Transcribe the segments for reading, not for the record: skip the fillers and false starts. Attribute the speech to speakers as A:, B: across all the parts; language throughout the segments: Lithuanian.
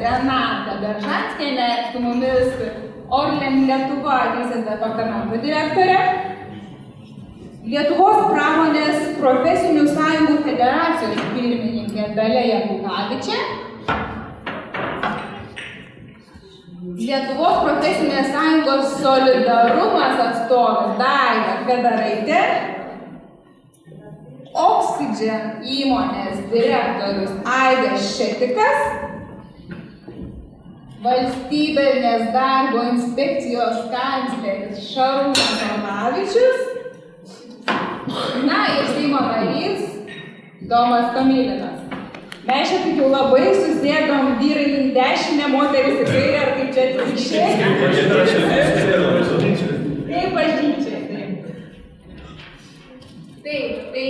A: Renata Beržanskienė, su mumis Orlen Lietuva teisės departamento direktorė, Lietuvos pramonės profesinių sąjungų federacijos pirmininkė Dalia Jakutavičė, Lietuvos profesinės sąjungos solidarumas atstovė Daiva Fedaraitė, Oxygen įmonės direktorius Aidas Šetikas, Valstybinės darbo inspekcijos kancleris Šarūnas Arlavičius, na ir Seimo narys Tomas Tomilinas. Mes čia tik jau labai susėdom vyrai į dešinę, moteris į kairę, ar kaip čia atsitikščiai? Kaip bažnyčiai, taip. Taip, tai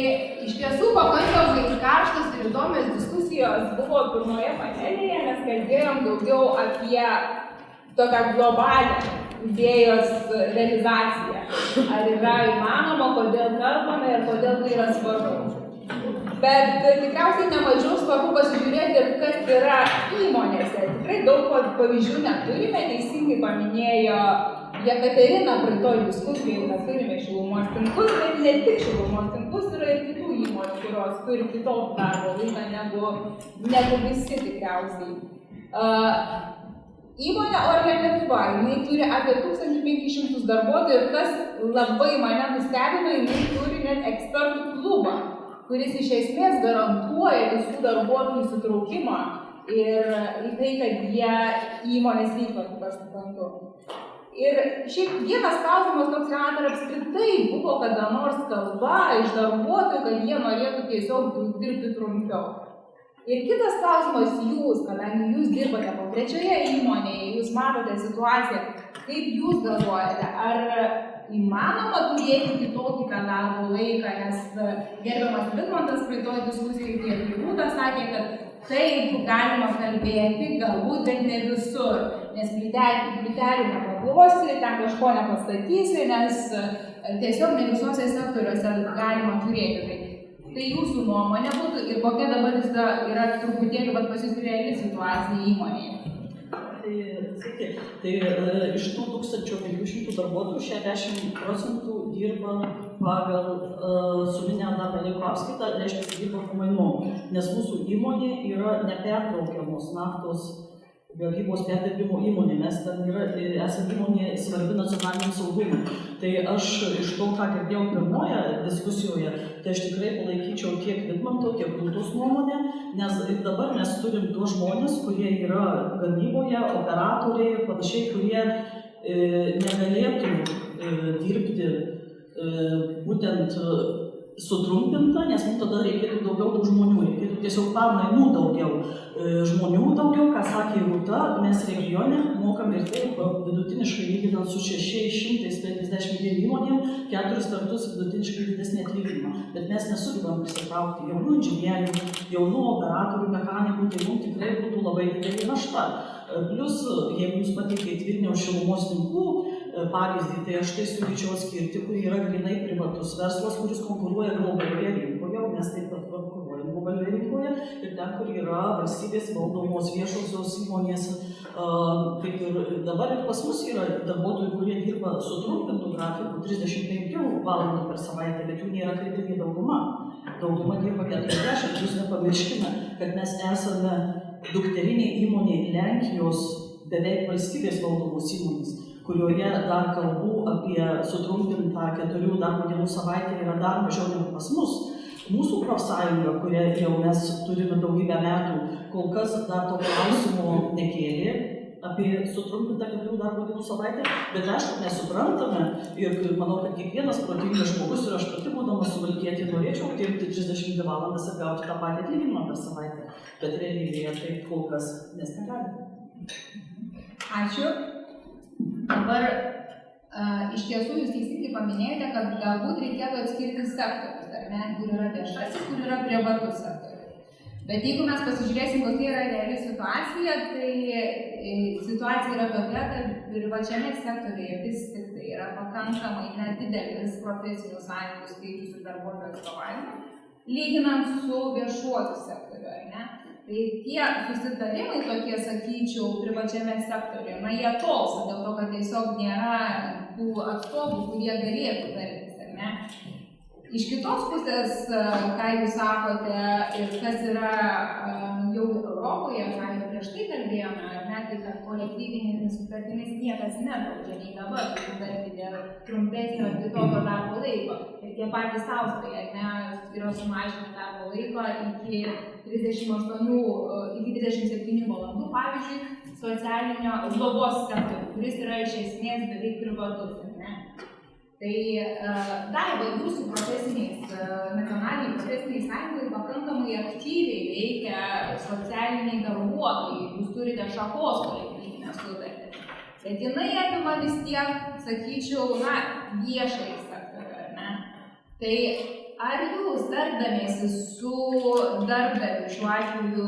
A: iš tiesų pakankamai karštos ir įdomios diskusijos buvo pirmoje panelėje, mes kalbėjom daugiau apie tokią globalią idėjos realizaciją. Ar yra įmanoma, kodėl kalbame ir kodėl tai yra svarbu. Bet tikriausiai nemažiau svarbu pasižiūrėti ir kas yra įmonėse. Tikrai daug pavyzdžių neturime, teisingai paminėjo Jekaterina praeitoj diskusijai, mes turime šilumos tinklus, bet ne tik šilumos tinklus, yra ir kitų įmonių, kurios turi kitokį darbo laiką negu visi tikriausiai. Įmonė Orlen Lietuva, jinai turi apie 1500 darbuotojų ir kas labai mane nustebino, jinai turi net ekspertų klubą, kuris iš esmės garantuoja visų darbuotojų įsitraukimą ir į tai, kad jie įmonės vykdo, kaip aš suprantu. Ir šiaip vienas klausimas toks, ar apskritai buvo kada nors kalba iš darbuotojų, kad jie norėtų tiesiog dirbti trumpiau. Ir kitas klausimas jūs, kadangi jūs dirbate konkrečioje įmonėje, jūs matote situaciją, kaip jūs galvojate, ar įmanoma turėti kitokį darbo laiką, nes gerbiamas Vidmantas praeitoj diskusijai tiek Rūta sakė, kad taip galima kalbėti, galbūt, bet ne visur, nes plytelių nepaklosi, ten kažko nepastatysi, nes tiesiog ne visose sektoriuose galima turėti. Tai jūsų nuomonė būtų ir kokia dabar yra truputėlį pas jūs reali situacija įmonėje?
B: Tai iš tų 1500 darbuotojų 60% dirba pagal suminę darbo laiko apskaitą, reiškia, dirba pamainom, nes mūsų įmonė yra nepertraukiamos naftos gavybos perdirbimo įmonė, mes ten esame įmonė svarbi nacionaliniam saugumui. Tai aš iš to, ką girdėjau pirmoje diskusijoje, tai aš tikrai palaikyčiau tiek Vidmanto, tiek Rūtos nuomonę, nes dabar mes turim tuos žmonės, kurie yra gamyboje, operatoriai ir panašiai, kurie negalėtų dirbti būtent sutrumpinta, nes mums tada reikėtų daugiau tų žmonių, reikėtų tiesiog pamainų daugiau žmonių daugiau, ką sakė Rūta, mes regione mokam ir taip vidutiniškai lyginant su 650 įmonėm 4 kartus vidutiniškai didesnį atlyginimą, bet mes nesugebam prisitraukti jaunų inžinierių, jaunų operatorių, mechanikų, tai mums tikrai būtų labai didelė našta. Plus, jeigu jūs pateikėt Vilniaus šilumos tinklų pavyzdį, tai aš tai siūlyčiau atskirti, kur yra grinai privatus verslas, kuris konkuruoja globalioje rinkoje, mes taip pat konkuruojam globalioje rinkoje ir ten, kur yra valstybės valdomos viešosios įmonės, kaip ir dabar ir pas mus yra darbuotojų, kurie dirba sutrumpintų grafikų 35 valandų per savaitę, bet jų nėra kritinė dauguma. Dauguma dirba 40, jūs nepamirškime, kad mes esame dukterinė įmonė Lenkijos beveik valstybės valdomos įmonės, kurioje dar kalbų apie sutrumpintą 4 darbo dienų savaitę yra dar mažiau negu pas mus. Mūsų profsąjunga, kurią jau mes turime daugybę metų, kol kas dar to klausimo nekėlė apie sutrumpintą 4 darbo dienų savaitę, bet aišku, mes suprantame ir manau, kad kiekvienas protingas žmogus ir aš pati būdamas suvalkietė norėčiau dirbti 32 valandas ir gauti tą patį atlyginimą per savaitę, bet realybėje taip kol kas mes negalime.
A: Ačiū. Dabar iš tiesų jūs teisingai paminėjote, kad galbūt reikėtų atskirti sektorius, ar ne, kur yra viešasis, kur yra privatus sektorius. Bet jeigu mes pasižiūrėsim, kokia yra reali situacija, tai situacija yra tokia, kad privačiame sektoriuje vis tik tai yra pakankamai nedidelis profesinių sąjungų skaičius ir darbuotojų atstovavimo, lyginant su viešuoju sektoriu, ar ne? Tai tie susitarimai tokie, sakyčiau, sakyčiau, privačiame sektoriuje. Na, jie tolsta dėl to, kad tiesiog nėra tų atstovų, kurie galėtų tartis, ar ne? Iš kitos pusės, ką jūs sakote ir kas yra jau Europoje, ką jau prieš tai kalbėjome, ar ne, tai kad kolektyvinėmis sutartimis niekas nedraudžia nei dabar sutarti dėl trumpesnio ar kitokio darbo laiko. Ir tie patys Austrai, ar ne, yra sumažinę darbo laiko iki 37 valandų, pavyzdžiui, socialinio globos sektorių, kuris yra iš esmės beveik privatus, ar ne? Tai Daiva, jūsų nacionaliniai profesiniai sąjungai pakankamai aktyviai veikia socialiniai darbuotojai, jūs turite šakos kolektyvinę sutartį. Bet jinai apima vis tiek, sakyčiau, viešąjį sektorių, ar ne? Tai ar jūs tardamiesi su darbdaviu, šiuo atveju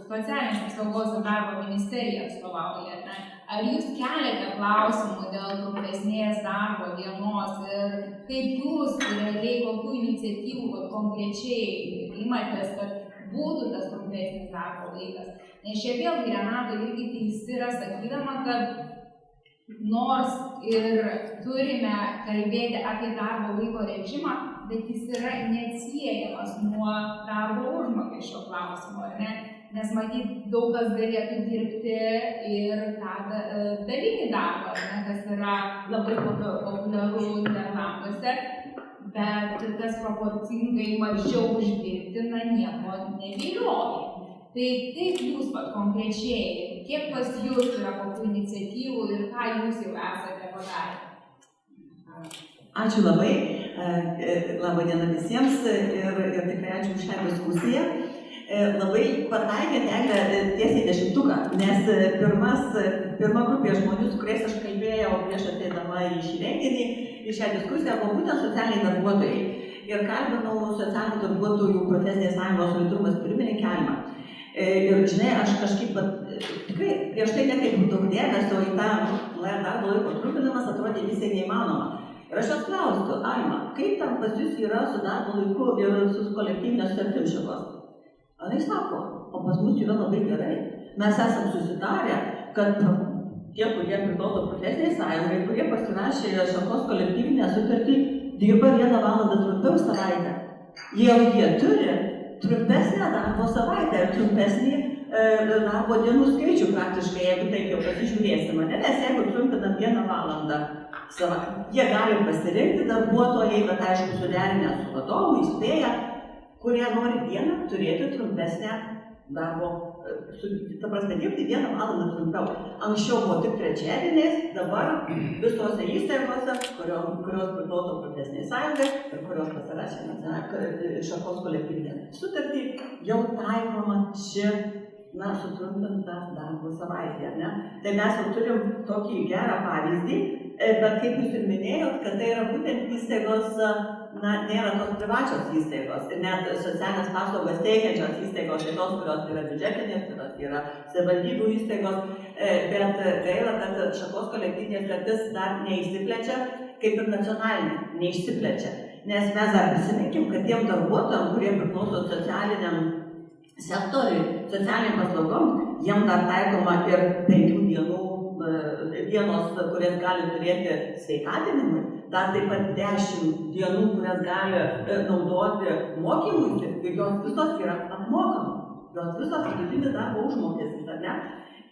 A: socialinės apsaugos ir darbo ministerija atstovauja, ar ne? Ar jūs keliate klausimų dėl trumpesnės darbo dienos ir kaip jūs realiai kokių iniciatyvų konkrečiai imatės, kad būtų tas trumpesnis darbo laikas? Nes čia vėlgi Renata irgi teisi yra sakydama, kad nors ir turime kalbėti apie darbo laiko režimą, bet jis yra neatsiejamas nuo darbo užmokesčio klausimo, ar ne? Nes matyt, daug kas galėtų dirbti ir tą dalinį darbą, kas yra labai populiaru Niderlanduose, bet tas proporcingai mažiau uždirbti, nieko nevilioja. Tai kaip jūs konkrečiai, kiek pas jūs yra kokių iniciatyvų ir ką jūs jau esate padarę?
C: Ačiū labai, labą dieną visiems ir tikrai ačiū už šią diskusiją. Labai pataikėte, Eglė, tiesiai 10, nes pirma grupė žmonių, su kuriais aš kalbėjau prieš ateidama į šį renginį, į šią diskusiją, buvo būtent socialiniai darbuotojai. Ir kalbinau socialinių darbuotojų profesinės sąjungos solidarumas pirmininkę Almą. Ir žinai, aš kažkaip tikrai prieš tai nekaip daug dėmesio į tą darbo laiko trumpinimas atrodė visai neįmanoma. Ir aš jos klausiu, Alma, kaip tam pas jūs yra su darbo laiku ir su kolektyvinė sutartim šakos? Jis sako, o pas mus yra labai gerai. Mes esam susitarę, kad tie, kurie priklauso profesiniai sąjungai, kurie pasirašė šakos kolektyvinę sutartį, dirba 1 valandą trumpiau savaitę. Jie turi trumpesnę darbo savaitę ir trumpesnį darbo dienų skaičių praktiškai, jeigu taip jau pasižiūrėsime. Nes jeigu trumpinam 1 valandą savaitę, jie gali pasirinkti darbuotojai, bet aišku suderinę su vadovu, įspėję, kurie nori dieną turėti trumpesnę darbo, ta prasme, dirbti 1 valandą trumpiau. Anksčiau buvo tik trečiadieniais, dabar visose įstaigose, kurios priklauso profesiniai sąjungai ir kurios pasirašė šakos kolektyvinę sutartį, jau taikoma ši sutrumpinta darbo savaitė, ne? Tai mes jau turim tokį gerą pavyzdį, bet kaip jūs ir minėjot, kad tai yra būtent įstaigos, nėra tos privačios įstaigos, ir net socialinės paslaugas teikiančios įstaigos, tai tos, kurios yra biudžetinės, kurios yra savivaldybių įstaigos, bet gaila, kad šakos kolektyvinė sutartis dar neišsiplečia, kaip ir nacionalinė neišsiplečia. Nes mes dar prisiminkim, kad tiem darbuotojams, kurie priklauso socialiniam sektoriui, socialiniam paslaugom, jiem dar taikoma ir 5 dienos, kurias gali turėti sveikatinimui, dar taip pat 10 dienų, kurias gali naudoti mokymuisi, ir jos visos yra apmokamos, jos visos vidutinis darbo užmokestis, ar ne?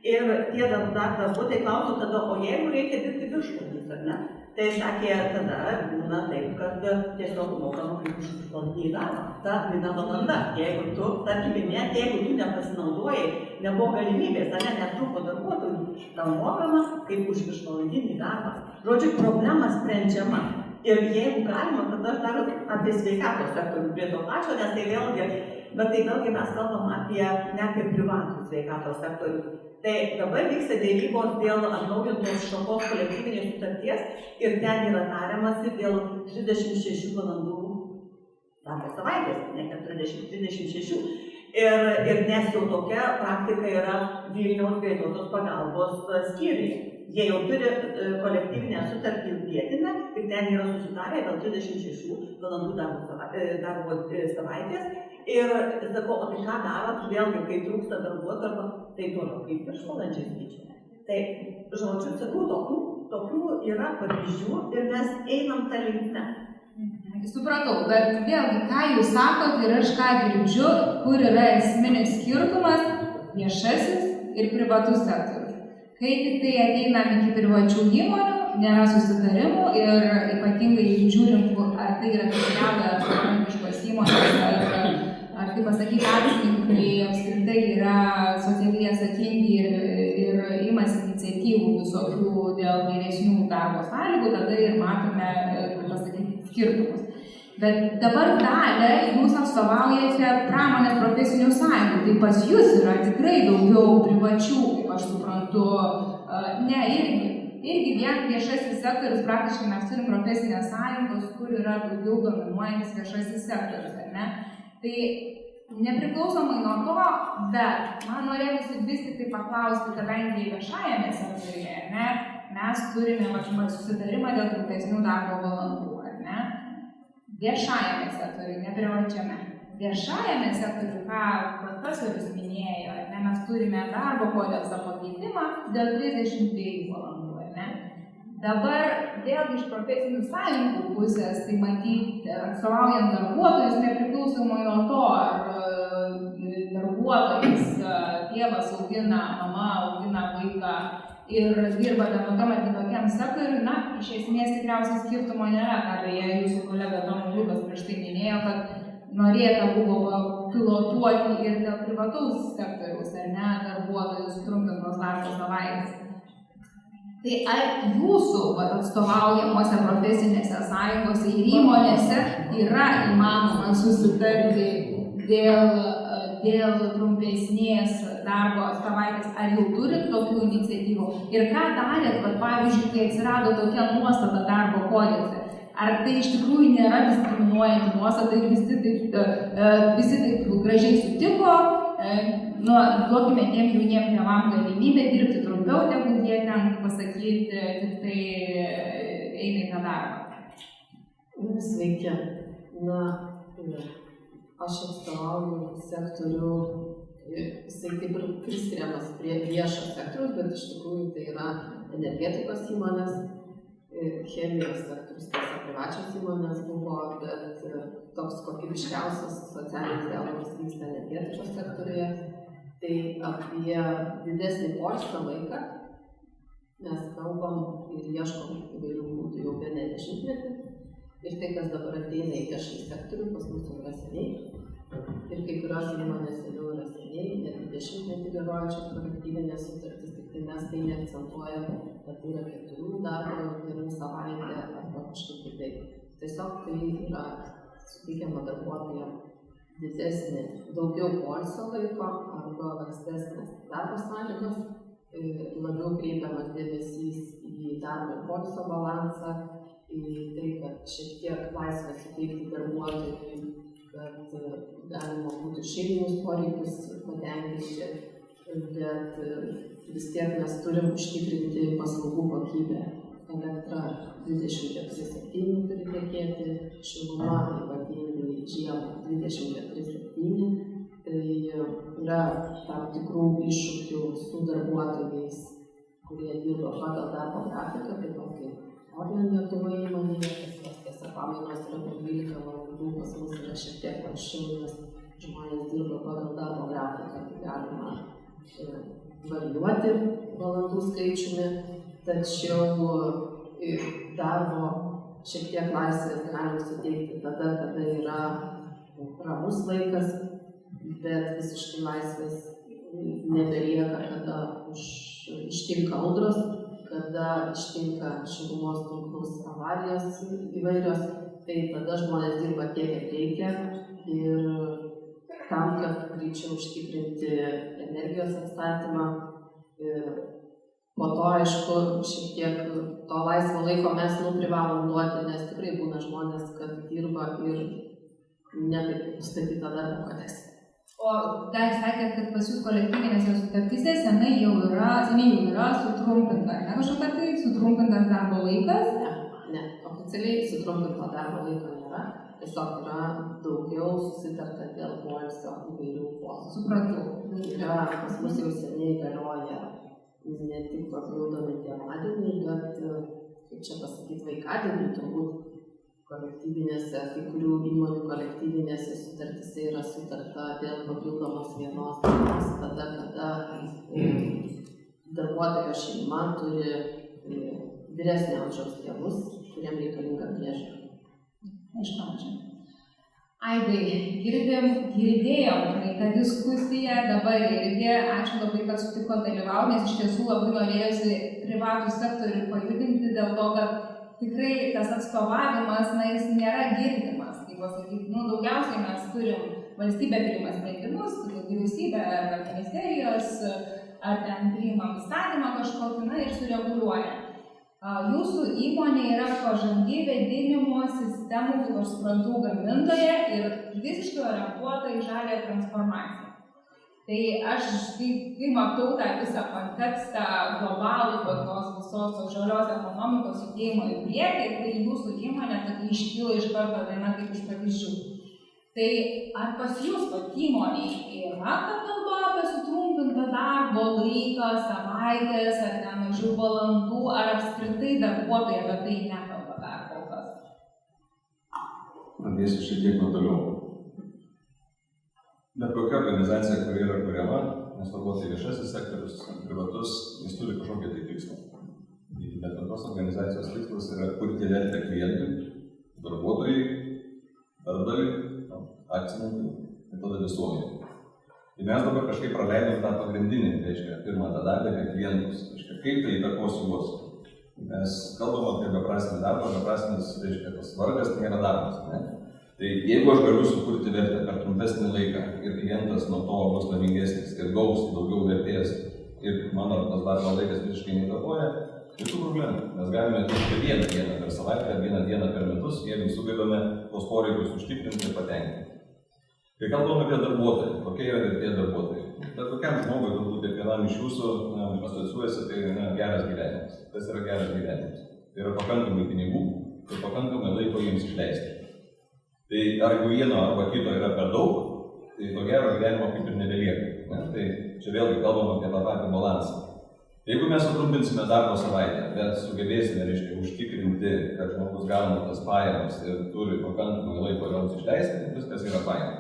C: Ir tie darbuotojai klauso tada, o jeigu reikia dirbti viršvalandžius, ar ne? Tai sakė, tada būna taip, kad tiesiog mokama kaip už viršvalandinį darbą. Ta 1 valanda, jeigu tu, tarkime, net jeigu tu nepasinaudojai, nebuvo galimybės, ar ne, netrūko darbuotojų, tau mokama kaip už viršvalandinį darbą. Žodžiu, problema sprendžiama. Ir jeigu galima, tada aš dar apie sveikatos sektorių prie to pačio, nes tai vėlgi mes kalbam ne apie privatų sveikatos sektorių. Tai dabar vyksta dėrybos dėl atnaujintos šakos kolektyvinės sutarties ir ten yra tariamasi dėl 36 valandų darbo savaitės, ne 36. Ir nes jau tokia praktika yra Vilniaus greitosios pagalbos skyriuje. Jie jau turi kolektyvinę sutartį vietinę ir ten yra susitarę dėl 36 valandų darbo savaitės. Ir sakau, o tai ką darot, vėlgi, kai trūksta darbuotojų, tai toliau kaip viršvalandžiai skaičiuoja. Tai, žodžiu, sakau, tokių yra pavyzdžių ir mes einam tą linkmę.
A: Supratau, bet vėlgi, ką jūs sakot ir aš ką girdžiu, kur yra esminis skirtumas viešasis ir privatus sektorius. Kai tik tai ateinam iki privačių įmonių, nėra susitarimų ir ypatingai žiūrim, ar tai yra kiekviena ar savarankiškos įmonės, ar kaip pasakyti, akcininkai, kurie apskritai yra socialiai atsakingi ir imasi iniciatyvų visokių dėl geresnių darbo sąlygų, tada ir matome, kaip pasakyti, skirtumus. Bet dabar dalį jūs atstovaujate pramonės profesinių sąjungų, tai pas jūs yra tikrai daugiau privačių, kaip aš suprantu, irgi vien viešasis sektorius, praktiškai mes turim profesinės sąjungos, kur yra daugiau dominuojantis viešasis sektorius, ar ne? Tai nepriklausomai nuo to, bet man norėtųsi vis tik tai paklausti, kadangi viešajame sektoriuje, ar ne, mes turime susitarimą dėl trumpesnių darbo valandų, ar ne? Viešajame sektoriuje, neprivačiame. Viešajame sektoriuje, ką profesorius minėjo, ar ne, mes turime darbo kodekso pakeitimą dėl 32 valandų, ar ne? Dabar vėlgi iš profesinių sąjungų pusės, tai matyti, atstovaujant darbuotojus, nepriklausomai nuo to, ar darbuotojas, tėvas augina, mama augina vaiką ir dirba vienokiam ar kitokiam sektoriui, na, iš esmės tikriausiai skirtumo nėra, ką beje jūsų kolega Tomas Žukas prieš tai minėjo, kad norėta buvo pilotuoti ir dėl privataus sektoriaus, ar ne, darbuotojus trumpintos darbo savaitės. Tai ar jūsų atstovaujamuose profesinėse sąjungose ir įmonėse yra įmanoma susitarti dėl trumpesnės darbo savaitės, ar jau turit tokių iniciatyvų? Ir ką darėt, pavyzdžiui, kai atsirado tokia nuostata darbo kodekse? Ar tai iš tikrųjų nėra diskriminuojanti nuostata ir visi taip gražiai sutiko? Duokime tiem jauniem tėvam galimybę dirbti trumpiau, negu jie ten pasakyti, tik tai eina į tą darbą.
D: Sveiki. Na, aš atstovauju sektorių, jisai kaip ir priskiriamas prie viešo sektoriaus, bet iš tikrųjų tai yra energetikos įmonės, chemijos sektorius, tiesa privačios įmonės buvo, bet toks kokybiškiausias socialinis dialogas vyksta energetikos sektoriuje. Tai apie didesnį poilsio laiką mes kalbam ir ieškom įvairių būdų jau bene 10 metų. Ir tai, kas dabar ateina į viešąjį sektorių, pas mus jau yra seniai. Ir kai kurios įmonės jau yra seniai, net 20 metų galiojančios kolektyvinės sutartys, tik tai mes tai neakcentuojame, kad tai yra 4 darbo dienų savaitė arba kažkaip kitaip. Tiesiog tai yra suteikiama darbuotojams didesnį, daugiau poilsio laiko arba lankstesnės darbo sąlygos, labiau kreipiamas dėmesys į darbo ir poilsio balansą, į tai, kad šiek tiek laisvės suteikti darbuotojui, kad galima būtų šeiminius poreikius patenkinti, bet vis tiek mes turim užtikrinti paslaugų kokybę. Elektra 24/7 turi tekėti, šiluma ypatingai žiemą 24/7. Tai yra tam tikrų iššūkių su darbuotojais, kurie dirba pagal darbo grafiką, taip pat kaip Orlen Lietuva įmonėje, kas tiesa pamainos yra po 12 valandų, pas mus yra šiek tiek anksčiau, nes žmonės dirba pagal darbo grafiką, tai galima varijuoti valandų skaičiumi. Tačiau darbo šiek tiek laisvės galim suteikti tada, kada yra ramus laikas, bet visiškai laisvės nebelieka, kada ištinka audros, kada ištinka šilumos tinklus avarijos įvairios, tai tada žmonės dirba tiek, kiek reikia ir tam, kad greičiau užtikrinti energijos atstatymą. Po to, aišku, šiek tiek to laisvo laiko mes privalom duoti, nes tikrai būna žmonės, kad dirba ir ne taip nustatyta darbo kodekse.
A: O dar sakėt, kad pas jūs kolektyvinėse sutartyse seniai jau yra sutrumpinta, ne kažkokia tai sutrumpintas darbo laikas?
D: Ne, oficialiai sutrumpinto darbo laiko nėra. tiesiog yra daugiau susitarta dėl poilsio įvairių postų.
A: Suprantu.
D: Yra pas mus jau seniai galioja ne tik papildomi tėvadieniai, bet, kaip čia pasakyti, vaikadieniai turbūt kolektyvinėse, kai kurių įmonių kolektyvinėse sutartyse yra sutarta dėl papildomos vienos dienos, tada, kada darbuotojo šeima turi vyresnio amžiaus tėvus, kuriem reikalinga priežiūra.
A: Aišku. Aidai, girdėjom praeitą diskusiją, dabar irgi ačiū labai, kad sutiko dalyvauti, nes iš tiesų labai norėjusi privatų sektorių pajudinti dėl to, kad tikrai tas atstovavimas, jis nėra girdimas. Tai pasakyti, daugiausiai mes turim valstybę priima sprendimus, vyriausybė ar ministerijos, ar ten priimam įstatymą kažkokį, ir sureguliuoja. Jūsų įmonė yra pažangi vėdinimo sistemų, kaip aš suprantu, gamintoja ir visiškai orientuota į žaliąją transformaciją. Tai aš, kai matau tą visą kontekstą globalų tokios visos žalios ekonomikos judėjimo į priekį, tai jūsų įmonė tokia iškyla iš karto viena kaip iš pavyzdžių. Tai ar pas jūs įmonėje yra ta kalba apie sutrumpintą darbo laiką, savaitės, ar ten mažiau valandų, ar apskritai darbuotojai apie tai nekalba dar kol kas?
E: Pradėsiu šiek tiek nuo toliau. Bet kokia organizacija, kuri yra kuriama, nesvarbu tai viešasis sektorius, privatus, jis turi kažkokią tai tikslą. Bet tos organizacijos tikslas yra kurti vertę klientui, darbuotojai, darbdaviui, akcininkui ir tada visuomenei. Tai mes dabar kažkaip praleidom tą pagrindinį, pirmą tą dalį apie klientus, kaip tai įtakos juos. Mes kalbam apie beprasmį darbą, beprasmis, tas vargas nėra darbas. Ne? Tai jeigu aš galiu sukurti vertę per trumpesnį laiką ir klientas nuo to bus laimingesnis ir gaus daugiau vertės ir mano tas darbo laikas visiškai neįtakoja, jokių problemų. Mes galime dirbti vieną dieną per savaitę ar vieną dieną per metus, jeigu sugebame tos poreikius užtikrinti ir patenkinti. Kai kalbame apie darbuotojų, kokia yra vertė darbuotojai? Bet kokiam žmogui, turbūt kiekvienam iš jūsų asociuojasi, tai geras gyvenimas. Tas yra geras gyvenimas. Tai yra pakankamai pinigų ir pakankamai laiko jiems išleisti. Tai ar vieno arba kito yra per daug, tai to gero gyvenimo kaip ir nebelieka. Ne? Tai čia vėlgi kalbam apie tą patį balansą. Jeigu mes sutrumpinsime darbo savaitę, bet sugebėsime, užtikrinti, kad žmogus gauna tas pajamas ir turi pakankamai laiko joms išleisti, viskas yra faina.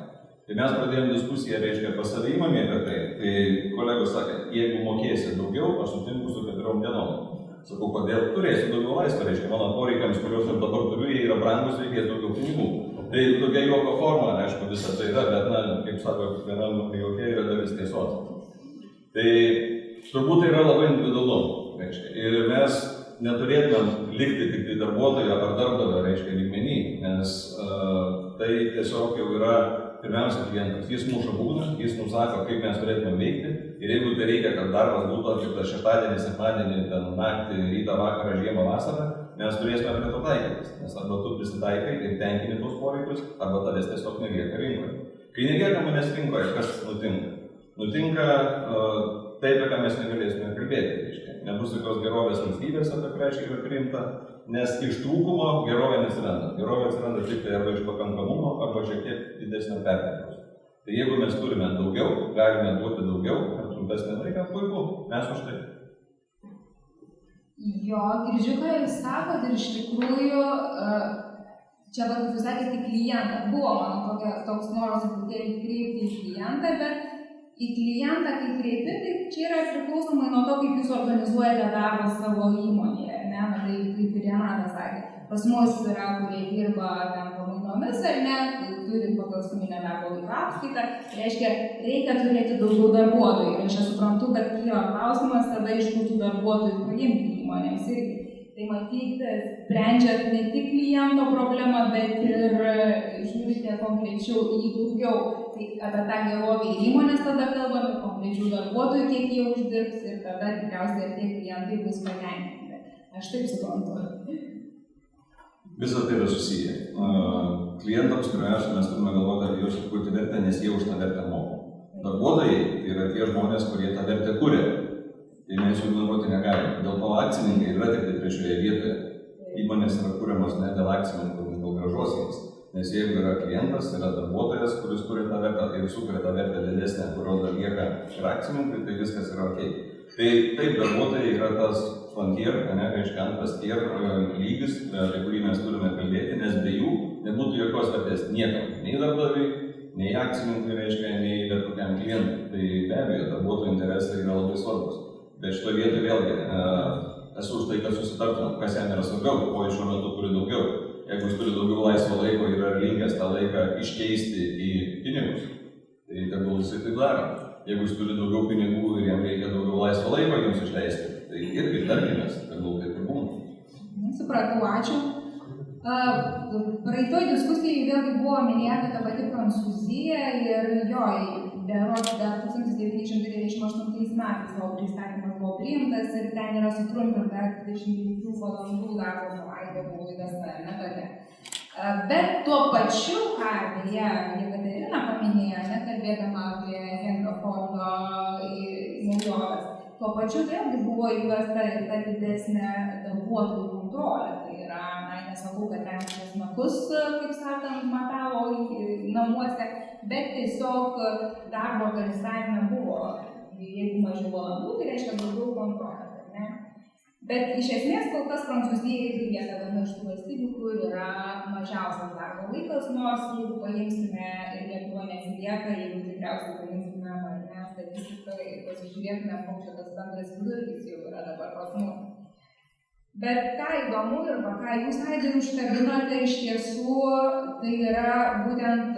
E: Tai mes pradėjome diskusiją, pas save įmonėje apie tai. Tai kolegos sakė, jeigu mokėsi daugiau, aš sutinku su 4 dienom. Sakau, kodėl turėsiu daugiau laisvą, mano poreikiams, kuriuos aš dabar turiu, jie yra brangus, reikės daugiau pinigų. Tai tokia juoko forma, aišku, visą tai yra, bet, kaip sako, kiekvienam juokė yra dalis tiesos. Tai turbūt tai yra labai individualu. Ir mes neturėtumėm likti tik tai darbuotojo ar darbdavio, lygmenį, nes tai tiesiog jau yra pirmiausia klientas. Jis muša būdą, jis mums sako, kaip mes turėtume veikti. Ir jeigu tai reikia, kad darbas būtų atliktas šeštadienį, sekmadienį, naktį, rytą, vakarą, žiemą, vasarą, mes turėsime prie to taikytis. Nes arba tu prisitaikai ir tenkini tos poreikius, arba tavęs tiesiog nelieka rinkoje. Kai nelieka manęs rinkoje, kas nutinka? Nutinka tai, apie ką mes negalėsime kalbėti. Nebus tokios gerovės valstybės, apie kurią yra priimta, nes iš trūkumo gerovė neatsiranda. Gerovė atsiranda tik tai arba iš pakankamumo, arba šiek tiek didesnio pertekliaus. Tai jeigu mes turime daugiau, galime duoti daugiau, per trumpesnį laiką, puiku, mes už tai.
A: Jo, girdžiu, ką jūs sakot, ir iš tikrųjų, čia kaip jūs sakėte, į klientą. Buvo mano toks noras truputėlį kreipti į klientą, bet į klientą, kai kreipi, tai čia yra priklausomai nuo to, kaip jūs organizuojate darbą savo įmonėje. Tai kaip ir Renata sakė, pas mus yra, kurie dirba ten pamainomis ar ne, turi pagal suminę darbo laiko apskaitą, reiškia, reikia turėti daugiau darbuotojų. Ir aš suprantu, kad kyla klausimas tada iš kur tų darbuotojų paimti įmonėms irgi. Tai matyti, sprendžiat ne tik kliento problemą, bet ir žiūrite konkrečiau į daugiau. Tai apie tą gerovę ir įmonės tada kalbame, konkrečių darbuotojų, kiek jie uždirbs ir tada tikriausiai ir tie klientai bus patenkinti. Aš taip suprantu.
E: Visą tai yra susiję. Klientams pirmiausia mes turime galvoti apie juos sukurti vertę, nes jie už tą vertę moka. Darbuotojai tai yra tie žmonės, kurie tą vertę kuria. Tai mes jų ignoruoti negalime. Dėl to akcininkai yra tik tai trečioje vietoje. Įmonės yra kuriamas ne dėl akcininkų, bet dėl grąžos jiems. Nes jeigu yra klientas, yra darbuotojas, kuris kuria tą vertę ir sukuria tą vertę didesnę, kurios dar lieka ir akcininkui, tai viskas yra ok. Tai taip, darbuotojai yra tas frontier, reiškia antras tier lygis, apie kurį mes turime kalbėti, nes be jų nebūtų jokios vertės niekam, nei darbdaviui, nei akcininkui, reiškia, nei bet kokiam klientui. Tai be abejo, darbuotojų interesai yra labai svarbus. Bet šitoje vietoje vėlgi esu už tai, kad susitartume, kas jam yra svarbiau, ko iš šiuo metu turi daugiau. Jeigu jis turi daugiau laisvo laiko ir yra linkęs tą laiką iškeisti į pinigus, tai tegul jisai tai daro. Jeigu jis turi daugiau pinigų ir jam reikia daugiau laisvo laiko jums išleisti, tai irgi tarkimės, tegul taip ir būna.
A: Supratau, ačiū. Praeitoj diskusijai vėlgi buvo minėta ta pati Prancūzija ir jo, berods dar 1998 metais savo pristatymas buvo priimtas ir ten yra sutrumpinta 22 valandų darbo savaitė buvo įvesta, ne tokia. Bet tuo pačiu, ką beje Jekaterina paminėjo, nekalbėdama apie Henrio fondo naujoves, tuo pačiu vėlgi buvo įvesta ir ta didesnė darbuotojų kontrolė. Tai yra, nesakau, kad ten česnakus, kaip sakant, matavo namuose, bet tiesiog darbo organizavime buvo, jeigu mažiau valandų, tai reiškia daugiau kontrolės, ar ne? Bet iš esmės kol kas Prancūzija irgi lieka viena iš tų valstybių, kur yra mažiausias darbo laikas, nors jeigu paimsime ir Lietuva neatsilieka, jeigu tikriausiai paimsime ar ne statistiką ir pasižiūrėtume, koks čia tas bendras vidurkis jau yra dabar pas mus. Bet ką įdomu ir ką jūs, Aidai, užkabinote iš tiesų, tai yra būtent,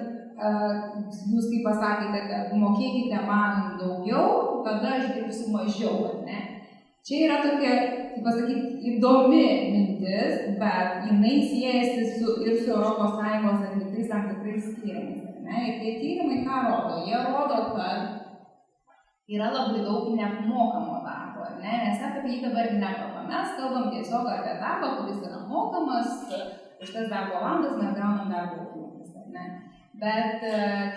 A: jūs kaip pasakėte, kad mokėkite man daugiau, tada aš dirbsiu mažiau, ar ne? Čia yra tokia, kaip pasakyti, įdomi mintis, bet jinai siejasi ir su ES atliktais tam tikrais tyrimais, ar ne? Ir tie tyrimai ką rodo? Jie rodo, kad yra labai daug neapmokamo darbo, ar ne? Nes apie jį dabar nekalbam. Mes kalbam tiesiog apie darbą, kuris yra mokamas, už tas darbo valandas mes gaunam darbo užmokestį, ar ne? Bet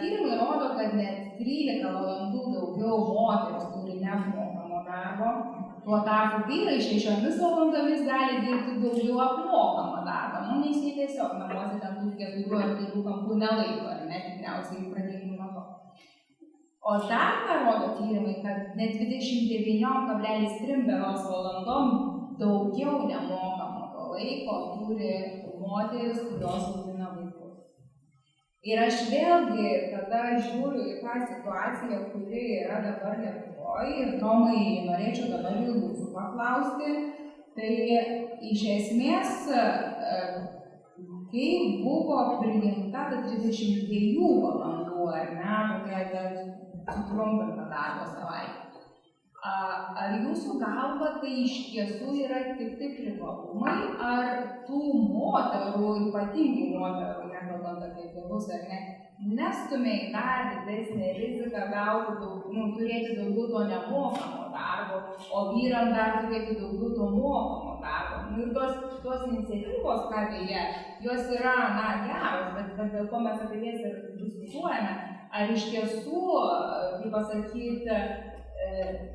A: tyrimai rodo, kad net 13 valandų daugiau moteris turi neapmokamo darbo. Tuo tarpu vyrai 6 valandomis gali dirbti daugiau apmokamą darbą. Nes jie tiesiog namuose ten tų 4 ar 3 kampų nelaiko, ar ne, tikriausiai pradėkime nuo to. O dar ką rodo tyrimai, kad net 29,3 valandom daugiau nemokamo to laiko turi moteris, kurios augina vaikus. Ir aš vėlgi tada žiūriu į tą situaciją, kuri yra dabar Lietuvoje, ir Tomai, norėčiau dabar jūsų paklausti, tai iš esmės, kai buvo priimta ta 32 valandų, ar ne, tokia sutrumpinta darbo savaitė, ar jūsų galva tai iš tiesų yra tik tai privalumai, ar tų moterų, ypatingai moterų, nekalbant apie tėvus, ar ne, nestumia į dar didesnę riziką gauti turėti daugiau to nemokamo darbo, o vyram dar turėti daugiau to mokamo darbo. Ir tos iniciatyvos, ką beje, jos yra, geros, bet dėl ko mes apie jas ir diskutuojame, ar iš tiesų, kaip pasakyti,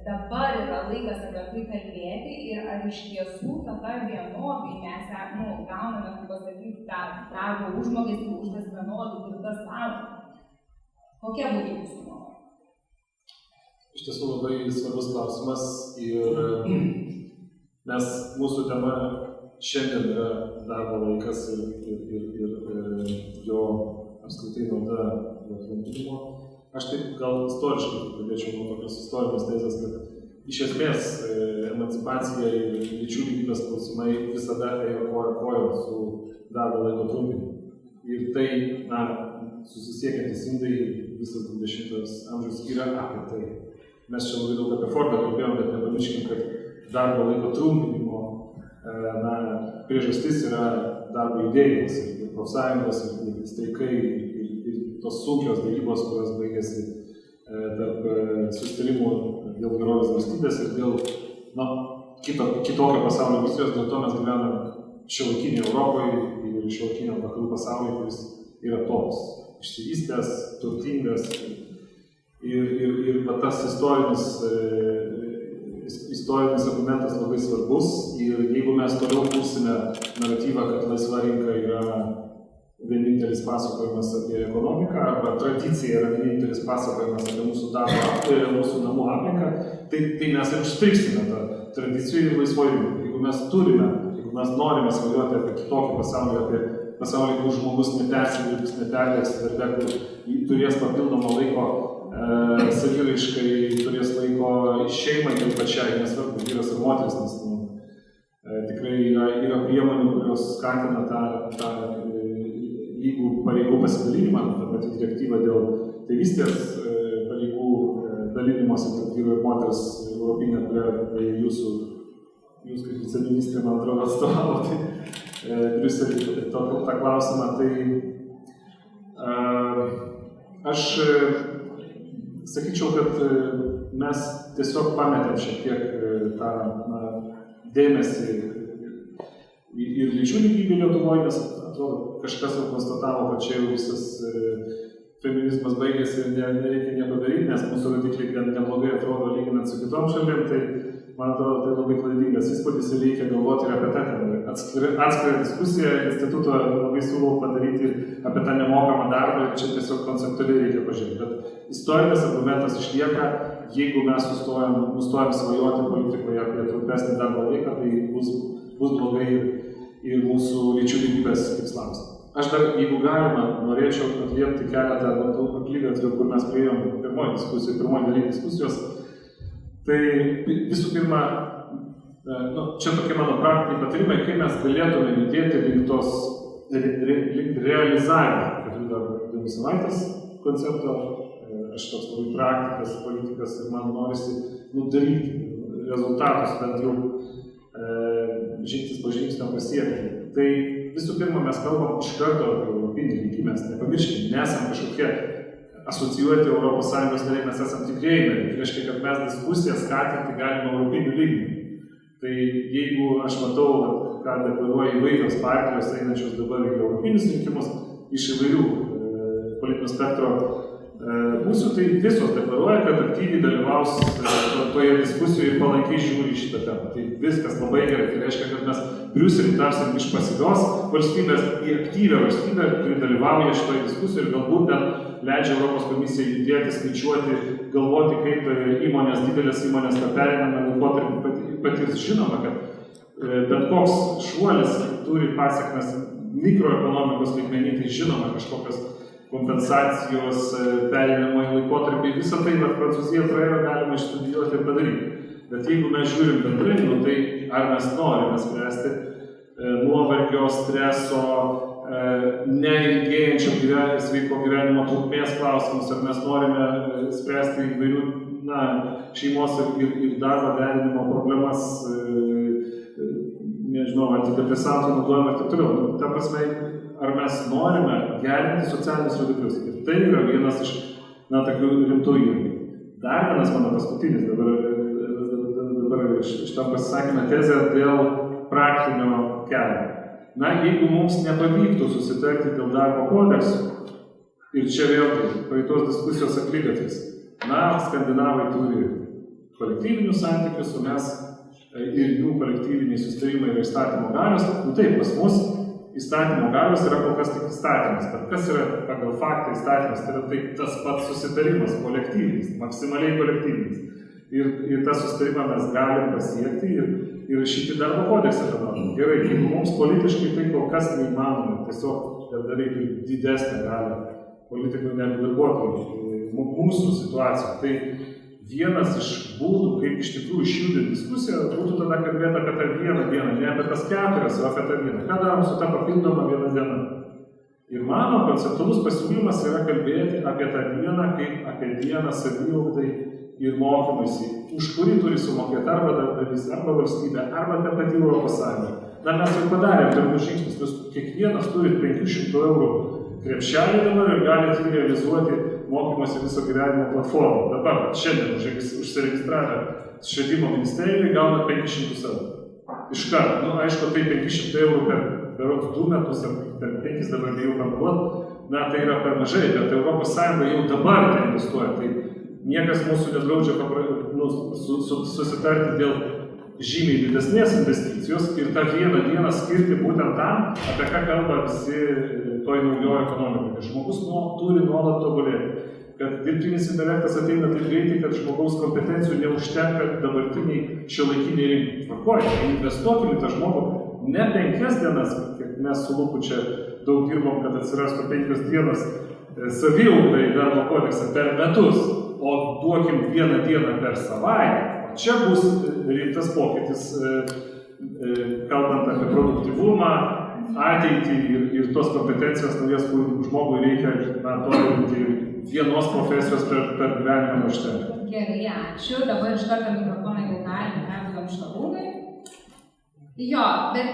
A: dabar yra laikas apie tai kalbėti ir ar iš tiesų tada vienodai mes gauname, kaip pasakyti, tą darbo užmokestį už tas vienodai dirbtas valandas. Kokia būtų jūsų nuomonė?
F: Iš tiesų labai svarbus klausimas ir nes mūsų tema šiandien yra darbo laikas ir jo apskritai nauda jo trumpinimo. Aš taip gal istoriškai pradėčiau nuo tokios istorinės tezės, kad iš esmės emancipacija ir lyčių lygybės klausimai visada ėjo koja kojon su darbo laiko trumpinimu. Ir tai, susisiekiantys indai visas 20 amžius yra apie tai. Mes čia labai daug apie Fordą kalbėjom, bet nepamirškim, kad darbo laiko trumpinimo priežastis yra darbo judėjimas ir profsąjungos, ir streikai, tos sunkios darybos, kurios baigėsi tarp susitarimų dėl gerovės valstybės ir dėl kitokio pasaulio vizijos, dėl to mes gyvename šiuolaikinėje Europoje ir šiuolaikiniam vakarų pasaulyje, kuris yra toks išsivystęs, turtingas ir tas istorinis argumentas labai svarbus ir jeigu mes toliau kursime naratyvą, kad laisva rinka yra vienintelis pasakojimas apie ekonomiką, arba tradicija yra vienintelis pasakojimas apie mūsų darbą, mūsų namų aplinką, tai mes ir užstriksime tą tradicijų ir laisvojimą. Jeigu mes turime, jeigu mes norime svajoti apie kitokį pasaulį, apie pasaulį, kur žmogus nepersidirbs, neperdėks darbe, kur turės papildomą laiko saviraiškai, turės laiko šeimai ir pačiai, nesvarbu, vyras ir moteris, nes tikrai yra priemonių, kurios skatina tą lygų pareigų pasidalinimą, ta pati direktyva dėl tėvystės pareigų dalinimosi tarp vyro ir moters europinė, kurią jūs kaip viceministrė, man atrodo, atstovavo, tai Briuselį tą klausimą. Tai aš sakyčiau, kad mes tiesiog pametėm šiek tiek tą dėmesį ir lyčių lygybė Lietuvoje, nes atrodo, kažkas jau konstatavo, kad čia jau visas feminizmas baigėsi ir nereikia nieko daryti, nes mūsų rodikliai gan neblogai atrodo lyginant su kitom šalim, tai man atrodo, tai labai klaidingas įspūdis ir reikia galvoti ir apie tą temą. Atskirą diskusiją instituto labai siūlau padaryti apie tą nemokamą darbą ir čia tiesiog konceptualiai reikia pažiūrėti. Bet istorinis argumentas išlieka, jeigu mes nustojam svajoti politikoje apie trumpesnį darbo laiką, tai bus blogai ir mūsų lyčių lygybės tikslams. Aš dar, jeigu galima, norėčiau atliepti keletą aklygatvių, kur mes priėjom pirmoji daly diskusijos. Tai visų pirma, čia tokie mano praktiniai patarimai, kaip mes galėtume judėti link realizavimo 4 savaitės koncepto. Aš toks labai praktikas, politikas ir man norisi daryti rezultatus, bent jau žingsnis po žingsnio pasiekti. Tai visų pirma, mes kalbam iš karto apie europinį lygį, mes nepamirškime, nesam kažkokie asocijuoti Europos Sąjungos nariai, mes esam tikrieji nariai. Tai reiškia, kad mes diskusiją skatinti galime europinių lygmenį. Tai jeigu aš matau, ką deklaruoja įvairios partijos einančios dabar į europinius rinkimus iš įvairių politinio spektro pusių, tai visos deklaruoja, kad aktyviai dalyvaus toje diskusijoje ir palankiai žiūri šitą temą. Tai viskas labai gerai. Tai reiškia, kad mes Briuselį tarsim iš pasyvios valstybės į aktyvią valstybę, kuri dalyvauja šitoje diskusijoje ir galbūt net leidžia Europos komisijai judėti, skaičiuoti, galvoti, kaip įmonės, didelės įmonės tą pereinamą laikotarpį patirs. Žinoma, kad bet koks šuolis turi pasiekmes mikroekonomikos lygmenį, tai žinoma kažkokios kompensacijos, pereinamąjį laikotarpį, visą tai, bet Prancūzija praėjo, galima išstudijuoti ir padaryti. Bet jeigu mes žiūrim bendrai, tai ar mes norime spręsti nuovargio, streso, neilgėjančio sveiko gyvenimo trukmės klausimus, ar mes norime spręsti įvairių šeimos ir darbo derinimo problemas, nežinau, antidepresantų naudojimą ir taip toliau. Ta prasme, ar mes norime gerinti socialinius rodiklius. Ir tai yra vienas iš tokių rimtų įrankių. Dar vienas mano paskutinis dabar šitam pasisakymą tezę dėl praktinio kelio. Jeigu mums nepavyktų susitarti dėl darbo kodeksų, ir čia vėlgi praeitos diskusijos aklygatvis, skandinavai turi kolektyvinius santykius, o mes ir jų kolektyviniai susitarimai yra įstatymo galios, taip, pas mus įstatymo galios yra kol kas tik įstatymas, bet kas yra pagal faktą įstatymas, tai yra tas pats susitarimas kolektyvinis, maksimaliai kolektyvinis. Ir tą susitarimą mes galim pasiekti ir rašyti darbo kodeksą. Gerai, jeigu mums politiškai tai kol kas neįmanoma, tiesiog darbdaviai turi didesnę galią politikų negu darbuotojų mūsų situacijų. Tai vienas iš būdų, kaip iš tikrųjų išjudinti diskusiją, būtų tada kalbėti apie tą vieną dieną, ne apie tas 4, o apie tą vieną. Ką darom su tą papildomą vieną dieną? Ir mano konceptualus pasiūlymas yra kalbėti apie tą dieną kaip apie dieną saviugdai ir mokymuisi, už kurį turi sumokėti arba darbdavys, arba valstybė, arba ta pati Europos Sąjunga. Mes jau padarėm pirmus žingsnius, kiekvienas turi 500 eurų krepšelį dabar ir galite realizuoti mokymosi viso gyvenimo platformą. Dabar, šiandien užsiregistravę švietimo ministerijoje gauna 500 eurų. Iš karto, aišku, tai 500 eurų per 2 metus ar per 5 dabar bijau kalbuoti, tai yra per mažai, bet Europos Sąjunga jau dabar tai investuoja. Tai niekas mūsų nedraudžia susitarti dėl žymiai didesnės investicijos ir tą vieną dieną skirti būtent tam, apie ką kalba visi toj naujoje ekonomikoje. Žmogus turi nuolat tobulėti. Kad dirbtinis intelektas ateina taip greitai, kad žmogaus kompetencijų neužtenka dabartiniai šiuolaikiniai rinkai. Tvarkoje, investuokime tą žmogų ne 5 dienas, kaip mes su Luku čia daug dirbom, kad atsirastų 5 dienas saviugdai darbo kodeksą per metus, o duokim 1 dieną per savaitę. Čia bus rimtas pokytis, kalbant apie produktyvumą, ateitį ir tos kompetencijos naujas, kur žmogui reikia tobulinti vienos profesijos per gyvenimą užtenka.
A: Gerai, ačiū. Dabar iš karto mikrofoną jau galime perduodam Šarūnui. Jo, bet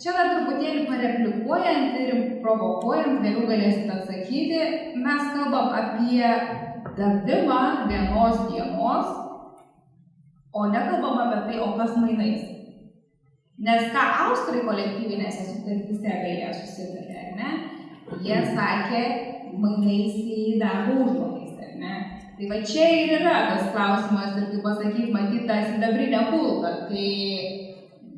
A: čia dar truputėlį pareplikuojant ir provokuojant, vėliau galėsite atsakyti, mes kalbam apie davimą vienos dienos, o nekalbam apie tai, o kas mainais. Nes ką Austrai kolektyvinėse sutartyse beje susitarė, ne? Jie sakė mainais į darbo užmokestį, ne? Tai va čia ir yra tas klausimas ir kaip pasakyti, matyt, tą sidabrinę kulką. Tai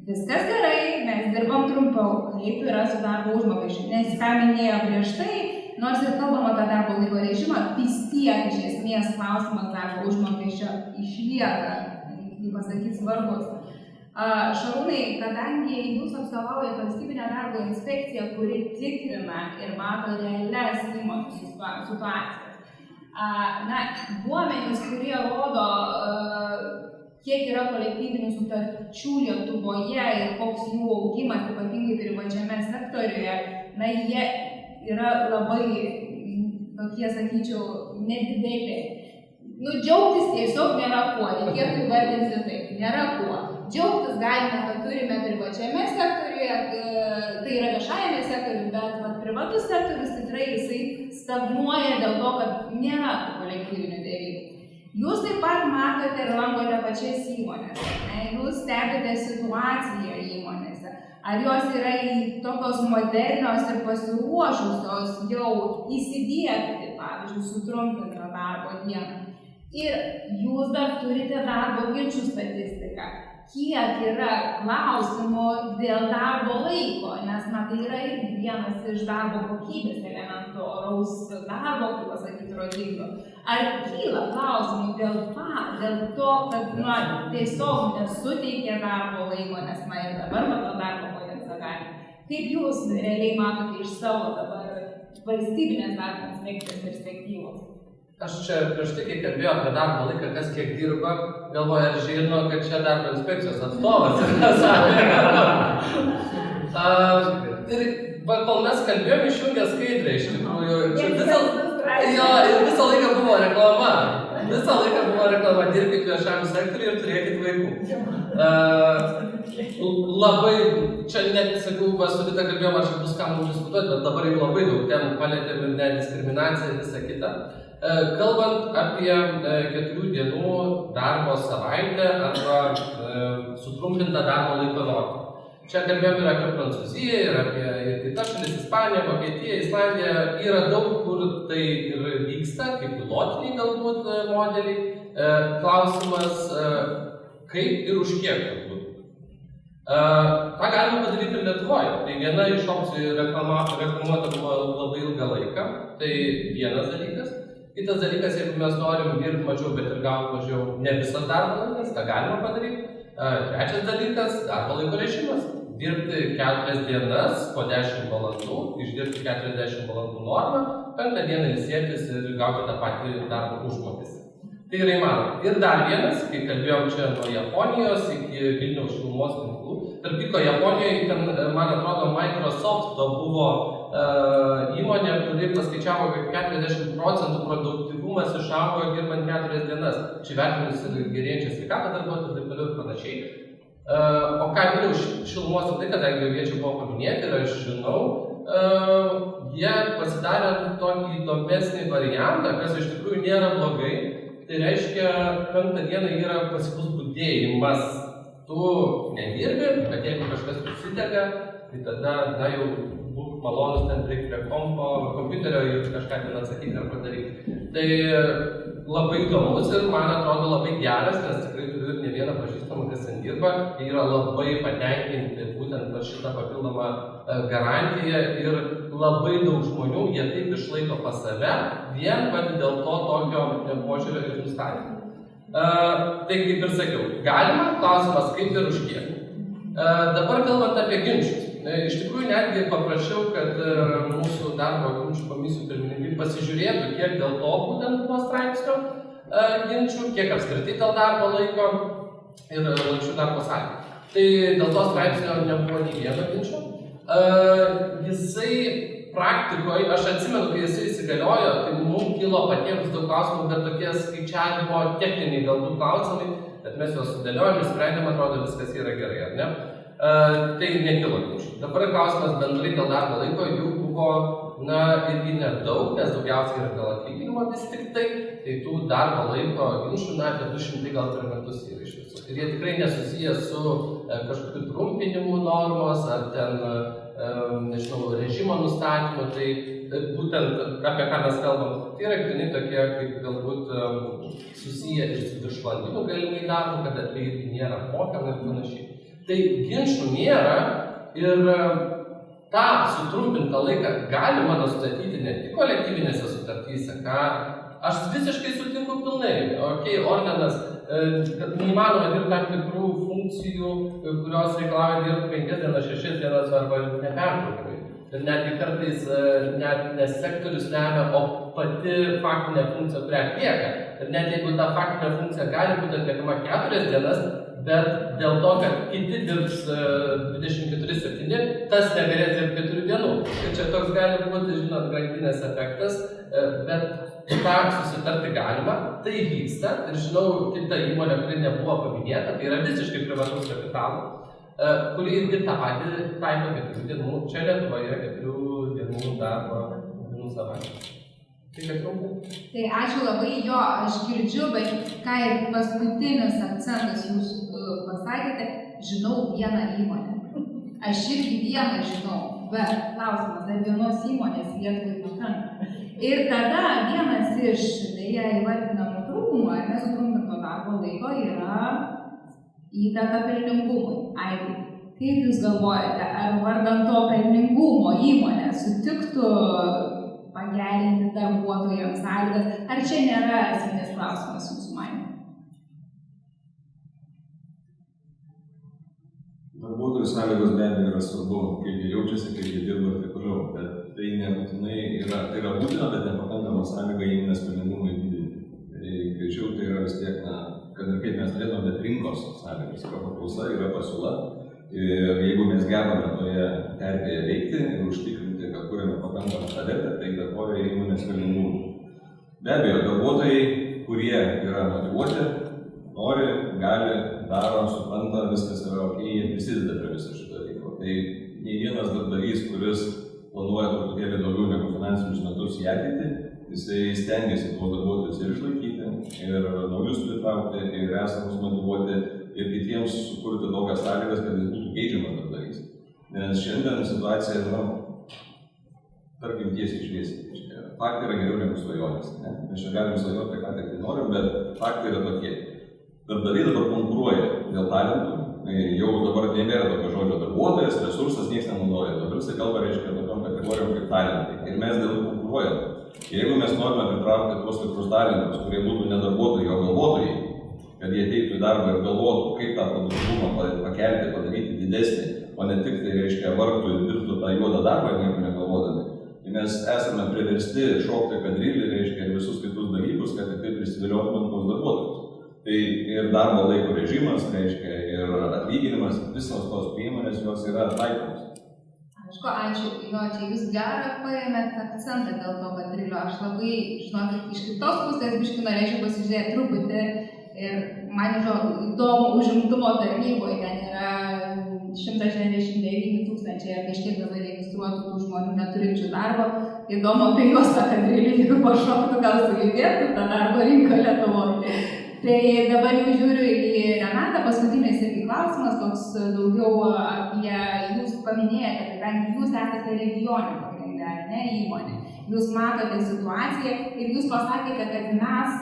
A: viskas gerai, mes dirbam trumpiau, kaip yra su darbo užmokesčiu. Nes ką minėjo prieš tai, nors ir kalbam apie darbo laiko režimą, vis tiek iš esmės klausimas darbo užmokesčio išlieka, kaip pasakyti, svarbus. Šarūnai, kadangi jūs atstovaujate valstybinę darbo inspekciją, kuri tikrina ir mato realias įmonių situacijas, duomenys, kurie rodo, kiek yra kolektyvinių sutarčių Lietuvoje ir koks jų augimas, ypatingai privačiame sektoriuje, jie yra labai tokie, sakyčiau, nedideli. Džiaugtis tiesiog nėra kuo, reikėtų įvardinti taip, nėra kuo. Džiaugtis galime, kad turime privačiame sektoriuje, tai yra viešajame sektoriuje, bet privatus sektorius tikrai jisai stagnuoja dėl to, kad nėra kolektyvinių derybų. Jūs taip pat matote ir lankote pačias įmonės, jūs stebite situaciją įmonėse. Ar jos yra tokios modernios ir pasiruošusios jau įsidiegti, pavyzdžiui, sutrumpintą darbo dieną. Ir jūs dar turite darbo ginčių statistiką. Kiek yra klausimų dėl darbo laiko, nes tai yra vienas iš darbo kokybės elementų, oraus darbo, kaip pasakyti, rodiklių. Ar kyla klausimų dėl to, kad tiesiog nesuteikia darbo laiko, nes ir dabar to darbo kodeksą gali. Kaip jūs realiai matote iš savo dabar valstybinės darbo inspekcijos perspektyvos?
G: Aš čia prieš tai, kai kalbėjau apie darbo laiką, kas kiek dirba, galvoju, ar žino, kad čia darbo inspekcijos atstovas. Ir kol mes kalbėjom, išjungė skaidrę iš tikrųjų. Ir visą laiką buvo reklama. Visą laiką buvo reklama, dirbkit viešam sektoriui ir turėkit vaikų. Labai, čia net, sakau, su Vita kalbėjom, aš bus ką mums diskutuoti, bet dabar jau labai daug temų palėtėm ir ne diskriminaciją ir visą kitą. Kalbant apie 4 dienų darbo savaitę arba sutrumpintą darbo laiko normą. Čia kalbėjom ir apie Prancūziją, ir apie kitas šalis, Ispaniją, Vokietiją, Islandiją. Yra daug, kur tai ir vyksta, kaip pilotiniai galbūt modeliai. Klausimas, kaip ir už kiek turbūt. tą galima padaryti ir Lietuvoje. Tai viena iš opcijų reklamuota buvo labai ilgą laiką. Tai vienas dalykas. Kitas dalykas, jeigu mes norim dirbti mažiau, bet ir gauti mažiau, ne visas darbo laikas, tą galima padaryti. Trečias dalykas, darbo laiko režimas. Dirbti 4 dienas po 10 valandų, išdirbti 40 valandų normą, 5 dieną ilsėtis ir gauti tą patį darbo užmokestį. Tai yra įmanoma. Ir dar vienas, kai kalbėjom čia nuo Japonijos iki Vilniaus šilumos tinklų. Tarp kitko, Japonijoje, ten, man atrodo, Microsoft buvo įmonė, kuri paskaičiavo, kad 40% produktyvumas išaugo dirbant 4 dienas. Čia vertinus ir gerėjančią sveikatą darbuotojų ir taip toliau ir panašiai. O ką Vilniaus šilumos tinklai, kadangi jie čia buvo paminėti ir aš žinau, jie pasidarė tokį įdomesnį variantą, kas iš tikrųjų nėra blogai. Tai reiškia, 5 dieną yra pasyvus budėjimas. Tu nedirbi, bet jeigu kažkas susitega, tai tada jau būk malonus ten prie kompiuterio ir kažką ten atsakyti ar padaryti. Tai labai įdomus ir man atrodo labai geras, nes tikrai turiu ir ne vieną pažįstamą, kas ten dirba. Jie yra labai patenkinti būtent šitą papildomą garantiją ir labai daug žmonių, jie taip išlaiko pas save, vien dėl to tokio požiūrio ir nustatymo. Tai kaip ir sakiau, galima, klausimas kaip ir už kiek. Dabar kalbant apie ginčius. Iš tikrųjų, netgi paprašiau, kad mūsų darbo ginčių komisijų pirmininkai pasižiūrėtų, kiek dėl to būtent buvo straipsnio ginčių, kiek apskritai dėl darbo laiko ir lanksčių darbo sąlygų. Tai dėl to straipsnio nebuvo nei vieno ginčio. Jisai praktikoje, aš atsimenu, kai jisai įsigaliojo, tai mums kilo patiems daug klausimų, bet tokie skaičiavimo techniniai galbūt klausimai, bet mes juos sudėliojom ir sprendėm, atrodo, viskas yra gerai, ar ne? Tai nekilo ginčių. Dabar klausimas bendrai dėl darbo laiko, jų buvo, irgi nedaug, nes daugiausiai yra dėl atlyginimo vis tik tai tų darbo laiko ginčių, apie 200 gal per metus yra iš viso. Ir jie tikrai nesusiję su kažkokiu trumpinimu normos, ar ten, nežinau, režimo nustatymu, tai būtent apie ką mes kalbam, tai yra grinai tokie, kaip galbūt susiję ir su viršvalandiniu galimai darbu, kad atlyginimai nėra apmokami ir panašiai. Tai ginčių nėra ir tą sutrumpintą laiką galima nustatyti ne tik kolektyvinėse sutartyse, ką aš visiškai sutinku pilnai. Organas, kad neįmanoma dirbti tam tikrų funkcijų, kurios reikalauja dirbti 5 dienas, 6 dienas arba nepertraukiamai. Ir netgi kartais net ne sektorius lemia, o pati faktinė funkcija, kurią atlieka. Ir net jeigu ta faktinė funkcija gali būti atliekama 4 dienas, bet dėl to, kad kiti dirbs 24/7, tas negalės dirbti 4 dienų. Ir čia toks gali būti, žinot, grandinės efektas, bet tą susitarti galima, tai vyksta. Ir žinau, kita įmonė, kuri nebuvo paminėta, tai yra visiškai privataus kapitalo, kuri irgi tą patį taiko 4 dienų, čia Lietuvoje 4 dienų darbo dienų savaitę.
A: Tai ačiū labai, jo, aš girdžiu, bet ką ir paskutinis akcentas jūs pasakėte, žinau vieną įmonę. Aš irgi vieną žinau, bet klausimas, ar vienos įmonės Lietuvai pakanka. Ir tada vienas iš dėja įvardinamų trūkumų, ar nesutrumpinto darbo laiko, yra įtaka pelningumui. Aidai, kaip jūs galvojate, ar vardan to pelningumo įmonė sutiktų pagerinti darbuotojams sąlygas, ar čia nėra esminis klausimas jūsų manymu?
E: Darbuotojų sąlygos be abejo yra svarbu, kaip jie jaučiasi, kaip jie dirba ir taip toliau, bet tai nebūtinai yra būtina, bet nepakankama sąlyga įmonės pelningumui didinti. Tai greičiau tai yra vis tiek, kad ir kaip mes norėtume, bet rinkos sąlygos yra paklausa, yra pasiūla. Ir jeigu mes gebame toje terpėje veikti ir užtikrinti, kad kuriame pakankamą tą vertę, tai įtakoja įmonės pelningumui. Be abejo, darbuotojai, kurie yra motyvuoti, nori, gali, daro, supranta, viskas yra ok, jie prisideda prie viso šito dalyko. Tai nei vienas darbdavys, kuris planuoja truputėlį daugiau negu finansinius metus į ateitį, jisai stengiasi tuos darbuotojus ir išlaikyti, ir naujus pritraukti, ir esamus motyvuoti, ir kitiems sukurti tokias sąlygas, kad jis būtų keičiamas darbdavys. Nes šiandien situacija yra, tarkim, tiesiai šviesiai. Faktai yra geriau negu svajonės. Mes čia galim svajoti, ką tik tai norim, bet faktai yra tokie. Darbdaviai dabar konkuruoja dėl talentų. Jau dabar nebėra tokio žodžio darbuotojas, resursas, niekas nenaudoja. Dabar jisai kalba, reiškia, tokiom kategorijom kaip talentai. Ir mes dėl jų konkuruojam. Jeigu mes norime pritraukti tuos tikrus talentus, kurie būtų ne darbuotojai, o galvotojai, kad jie ateitų į darbą ir galvotų, kaip tą produktyvumą pakelti, padaryti didesnį, o ne tik tai, reiškia, vargtų ir dirbtų tą juodą darbą ir nieko negalvodami. Tai mes esame priversti šokti kadrilį, reiškia, ir visus kitus dalykus, kad tik tai prisiviliotumėm tuos darbuotojus. Tai ir darbo laiko režimas, reiškia, ir atlyginimas, visos tos priemonės jos yra taikomos.
A: Aišku, ačiū. Jo, čia jūs gerą paėmėt akcentą dėl to kadrilio. Aš labai, žinokit, iš kitos pusės biškį norėčiau pasižiūrėti truputį. Ir man įdomu, užimtumo tarnyboje ten yra 169 000 ar kažkiek dabar registruotų tų žmonių neturinčių darbo. Įdomu, apie juos tą kadrilį pašoktų, gal sujudėtų tą darbo rinką Lietuvoje. Tai dabar jau žiūriu į Renatą, paskutinis irgi klausimas, toks daugiau apie jūs paminėjote, kadangi jūs esate regioninė pagrindė, ne įmonė. Jūs matote situaciją ir jūs pasakėte, kad mes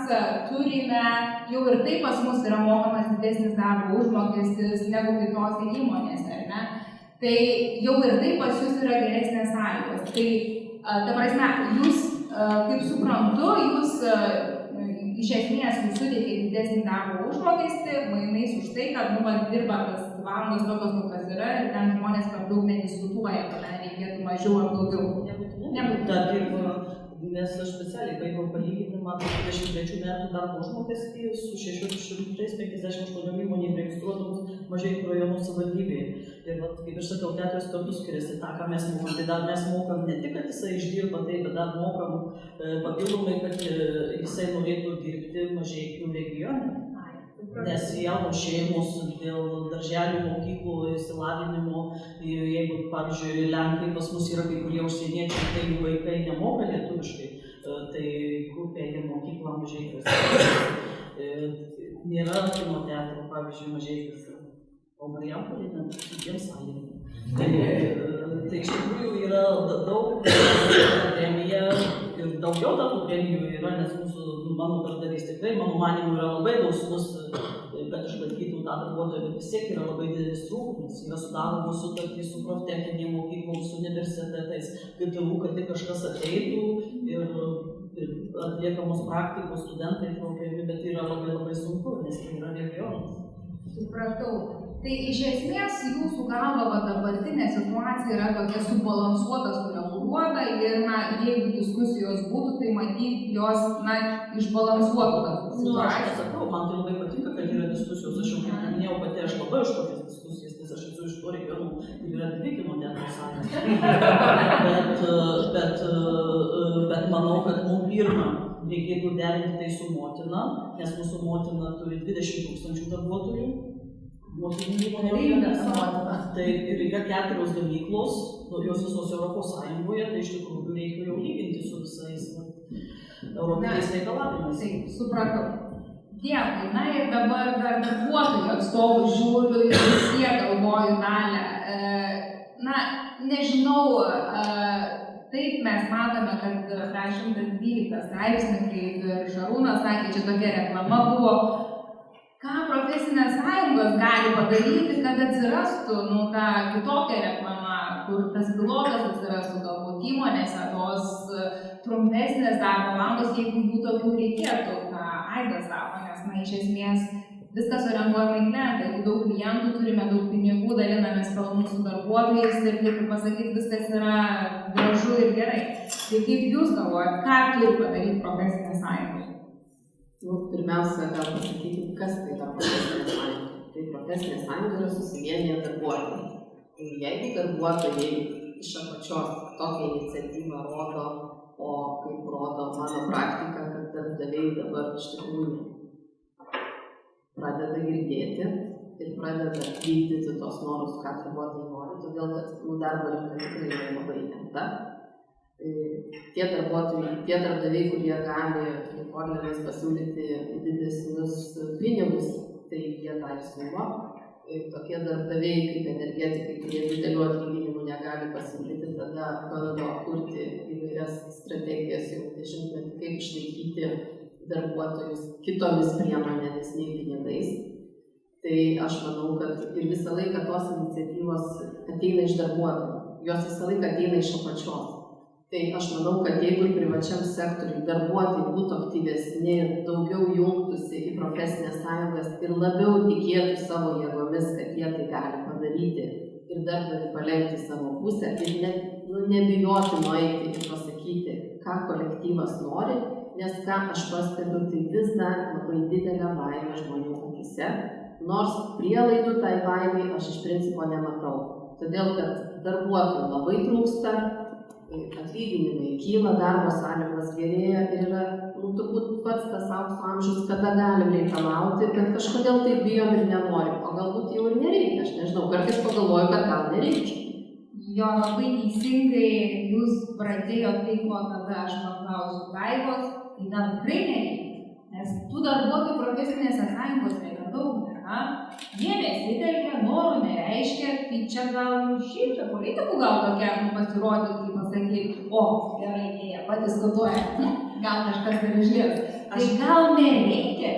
A: turime, jau ir taip pas mus yra mokamas didesnis darbo užmokestis negu kitose įmonėse, ar ne? Tai jau ir taip pas jūs yra geresnės sąlygos. Tai, ta prasme, jūs, kaip suprantu, jūs iš esmės jūs suteikėte didesnį darbo užmokestį, mainais už tai, kad dirba tas valandos tokios, kas yra, ir ten žmonės per daug nediskutuoja, kad reikėtų mažiau ar daugiau.
B: Nebūtinai. Nes aš specialiai baigiau palyginimą 23 metų darbo užmokestį su 658 įmonėm registruotoms Mažeikių rajono savivaldybėje. Ir kaip aš sakau, 4 kartus skiriasi tą, ką mes mokam. Tai dar mes mokam ne tik, kad jisai išdirba tai, bet dar mokam papildomai, kad jisai norėtų dirbti Mažeikių regione. Nes jaunos šeimos dėl darželių, mokyklų, išsilavinimo, jeigu, pavyzdžiui, Lenkai pas mus yra kai kurie užsieniečiai, tai jų vaikai nemoka lietuviškai, tai grupė ir mokykla Mažeikiuose. Nėra kino teatro, pavyzdžiui, Mažeikiuose, o Marijampolėje net kitiems sąlygom. Tai iš tikrųjų yra daug premija ir daugiau tų premijų yra, nes mano darbdavys tikrai, mano manymu, yra labai dosnus, kad išlaikytų tą darbuotoją, bet vis tiek yra labai didelis trūkumas. Yra sudaromos sutartys su proftechninėm mokyklom, su universitetais, kad tik kažkas ateitų ir atliekamos praktikos studentai traukiami, bet yra labai sunku, nes tai yra regionas.
A: Supratau. Tai iš esmės jūsų galva dabartinė situacija yra tokia subalansuota, sureguliuota ir jeigu diskusijos būtų, tai matyt jos išbalansuotų tą situaciją.
B: Aš nesakau, man tai labai patinka, kad yra diskusijos, aš jau kaip minėjau pati, aš labai už tokias diskusijas, nes aš esu iš to regionų, kur yra dvi kino teatro salės. Bet manau, kad mums pirma reikėtų derinti tai su motina, nes mūsų motina turi 20 000 darbuotojų. Motinų įmonė, tai ir yra 4 gamyklos, jos visos Europos Sąjungoje, tai iš tikrųjų reikia jau lyginti su visais europiniais reikalavimais.
A: Taip, supratau. Dėkui. Ir dabar dar darbuotojų atstovų žiūriu ir vis tiek galvoju Dalia. Nežinau, taip mes matome, kad 112 straipsnį, kaip ir Šarūnas sakė, čia tokia reklama buvo. Ką profesinės sąjungos gali padaryti, kad atsirastų ta kitokia reklama, kur tas pilotas atsirastų galbūt įmonėse, tos trumpesnės darbo valandos, jeigu jų tokių reikėtų, ką Aidas sako, nes iš esmės viskas orientuojama į klientą, jeigu daug klientų turime, daug pinigų, dalinamės pelnų su darbuotojais ir kaip pasakyti, viskas yra gražu ir gerai. Tai kaip jūs galvojate, ką turi padaryti profesinės sąjungos?
D: Pirmiausia, gal pasakyti, kas tai yra profesinė sąjunga. Tai profesinė sąjunga yra susivieniję darbuotojai. Ir jeigu darbuotojai iš apačios tokią iniciatyvą rodo, o kaip rodo mano praktika, kad darbdaviai dabar iš tikrųjų pradeda girdėti ir pradeda vykdyti tos norus, ką darbuotojai nori, todėl kad darbo rinka tikrai yra labai įtempta. Tie darbdaviai, kurie gali Orlenės pasiūlyti didesnius pinigus, tai jie tą ir siūlo. Tokie darbdaviai kaip energetikai, kurie didelių atlyginimų negali pasiūlyti, tada bando kurti įvairias strategijas jau dešimtmetį, kaip išlaikyti darbuotojus kitomis priemonėmis nei pinigais. Tai aš manau, kad ir visą laiką tos iniciatyvos ateina iš darbuotojų, jos visą laiką ateina iš apačios. Tai aš manau, kad jeigu privačiam sektoriui darbuotojai būtų aktyvesni, daugiau jungtųsi į profesinės sąjungas ir labiau tikėtų savo jėgomis, kad jie tai gali padaryti ir darbdavį palenkti savo pusę ir nebijoti nueiti ir pasakyti, ką kolektyvas nori, nes ką aš pastebiu, tai vis dar labai didelė baimė žmonių akise, nors prielaidų tai baimei aš iš principo nematau. Todėl, kad darbuotojų labai trūksta, atlyginimai kyla, darbo sąlygos gerėja ir yra turbūt pats tas aukso amžius, kada galim reikalauti, bet kažkodėl tai bijom ir nenorim, o galbūt jau ir nereikia, aš nežinau, kartais pagalvoju, kad gal nereikia.
A: Jo, labai teisingai jūs pradėjote tai, ko tada aš paklausiu Daivos, tai gal tikrai nereikia, nes tų darbuotojų profesinėse sąjungose yra daug. Jie nesitelkia, norų nereiškia, tai čia gal šiaip čia politikų gal tokia pasirodyti, kaip pasakyti, o, gerai, jie patys skatuoja, gal kažkas ir išlies. Tai gal nereikia?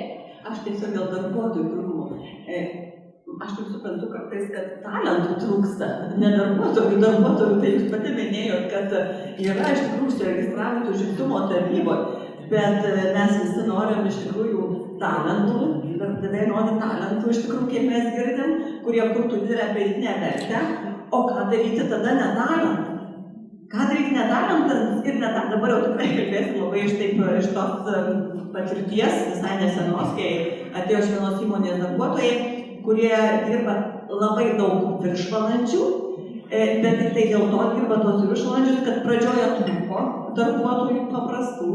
C: Aš tiesiog dėl darbuotojų trūkumo. aš taip suprantu kartais, kad talentų trūksta, ne darbuotojų, tai jūs pati minėjot, kad yra iš tikrųjų užsiregistravusių užimtumo tarnyboje, bet mes visi norim iš tikrųjų talentų, darbdaviai nori talentų, iš tikrųjų, kaip mes girdim, kurie kurtų didelę pridėtinę vertę, o ką daryti tada netalentą? Ką daryti netalentams ir netalentams? Dabar jau tikrai kalbėsim labai iš tos patirties, visai nesenos, kai atėjo iš vienos įmonės darbuotojai, kurie dirba labai daug viršvalandžių, bet tik tai dėl to dirba tos viršvalandžius, kad pradžioje trūko darbuotojų paprastų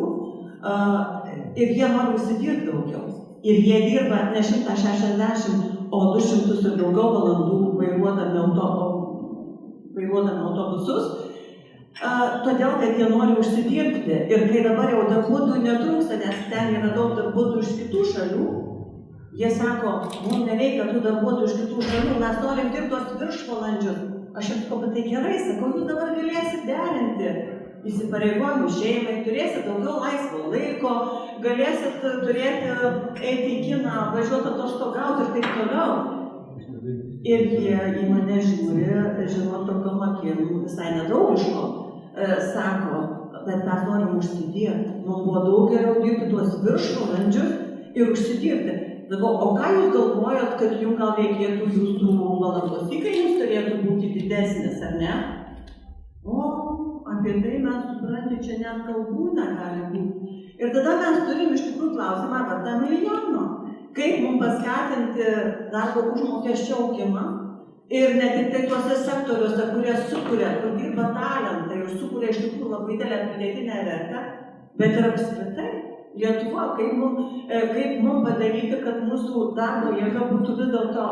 C: ir jie nori užsidirbti daugiau. Ir jie dirba ne 160, o 200 ir daugiau valandų vairuodami autobusus, todėl, kad jie nori užsidirbti. Ir kai dabar jau darbuotojų netrūksta, nes ten yra daug darbuotojų iš kitų šalių, jie sako, mums nereikia tų darbuotojų iš kitų šalių, mes norim dirbti tos viršvalandžius. Aš jums sakau, bet tai gerai, sakau, jūs dabar galėsit derinti įsipareigojimų šeimai, turėsit daugiau laisvo laiko, galėsit turėti, eiti į kiną, važiuoti atostogauti ir taip toliau. Ir jie į mane žino tokiom akim visai nedraugiško, sako, bet mes norim užsidirbti. Mums buvo daug geriau dirbti tuos viršvalandžius ir užsidirbti. Sakau, o ką jūs galvojat, kad jums gal reikėtų jūsų valandos įkainis turėtų būti didesnis, ar ne? O apie tai mes suprantate, čia net kalbų negali būti. Ir tada mes turim iš tikrųjų klausimą apie tą milijoną. Kaip mums paskatinti darbo užmokesčio augimą ir ne tik tai tuose sektoriuose, kurie sukuria, kur dirba talentai ir sukuria iš tikrųjų labai didelę pridėtinę vertę, bet ir apskritai Lietuva, kaip mums padaryti, kad mūsų darbo jėga būtų vis dėlto,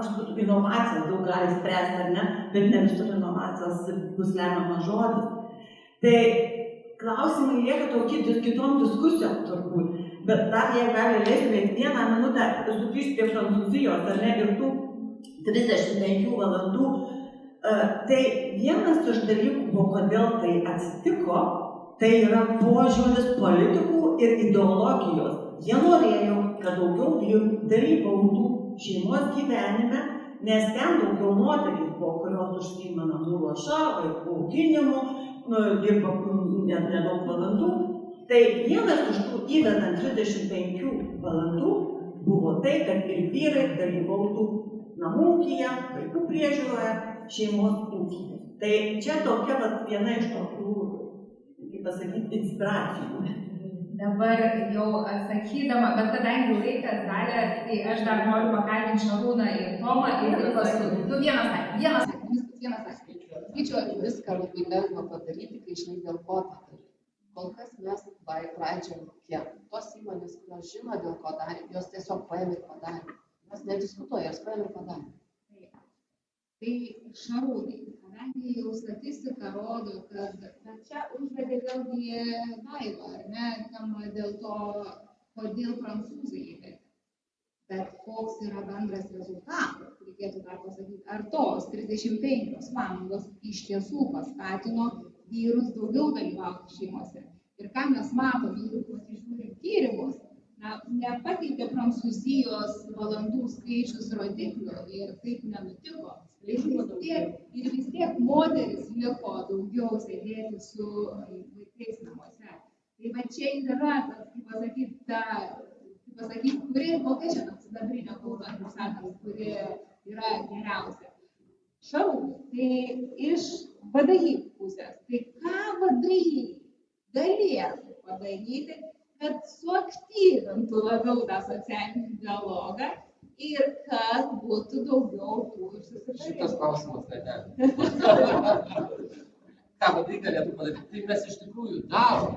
C: aš būtų inovacijas daug gali spręsti, ar ne, bet ne visur inovacijos bus lemiamas žodis. Tai klausimai lieka tokie kitom diskusijom turbūt, bet dar jie gali leistumėt vieną minutę sugrįžti prie Prancūzijos, ar ne, ir tų 35 valandų. Tai vienas iš dalykų, kodėl tai atsitiko, tai yra požiūris politikų ir ideologijos. Jie norėjo, kad daugiau vyrų dalyvautų šeimos gyvenime, nes ten daugiau moterys buvo, kurios užsiima namų ruoša, vaikų auginimu, dirba nedaug valandų. Tai vienas iš tų įvedant 35 valandų buvo tai, kad ir vyrai dalyvautų namų ūkyje, vaikų priežiūroje, šeimos ūkyje. Tai čia tokia viena iš tokių, kaip pasakyti, inspiracijų.
A: Dabar jau atsakydama, bet kadangi laikas dalė, tai aš dar noriu pakalbinti Šarūną ir Tomą ir paskui. Tu vienas sakinys.
D: Sakyčiau, viską labai lengva padaryti, kai žinai dėl ko tą daryti. Kol kas mes pradžioj kiek. Tos įmonės, kurios žino dėl ko darė, jos tiesiog paėmė ir padarė. Mes nediskutuoja, jos paėmė ir padarė.
H: Tai Šarūnai, kadangi jau statistika rodo, kad čia užvedė vėlgi Daiva, ar ne, tema dėl to, kodėl prancūzai įvedė. Bet koks yra bendras rezultatas, reikėtų dar pasakyti, ar tos 35 valandos iš tiesų paskatino vyrus daugiau dalyvauti šeimose. Ir ką mes matome, jeigu pasižiūrim tyrimus, nepakeitė Prancūzijos valandų skaičius rodiklių ir taip nenutiko. Ir vis tiek moteris liko daugiau sėdėti su vaikais namuose. Tai va čia yra, kaip pasakyti, kokia čia sidabrinė kultūra, kaip sakant, kuri yra geriausia. Šarūnai, tai iš VDI pusės, tai ką VDI galėtų padaryti, kad suaktyvintų labiau tą socialinį dialogą ir kad būtų daugiau tų susitarimų.
G: Šitas klausimas negali. Ką VDI galėtų padaryti? Tai mes iš tikrųjų darom.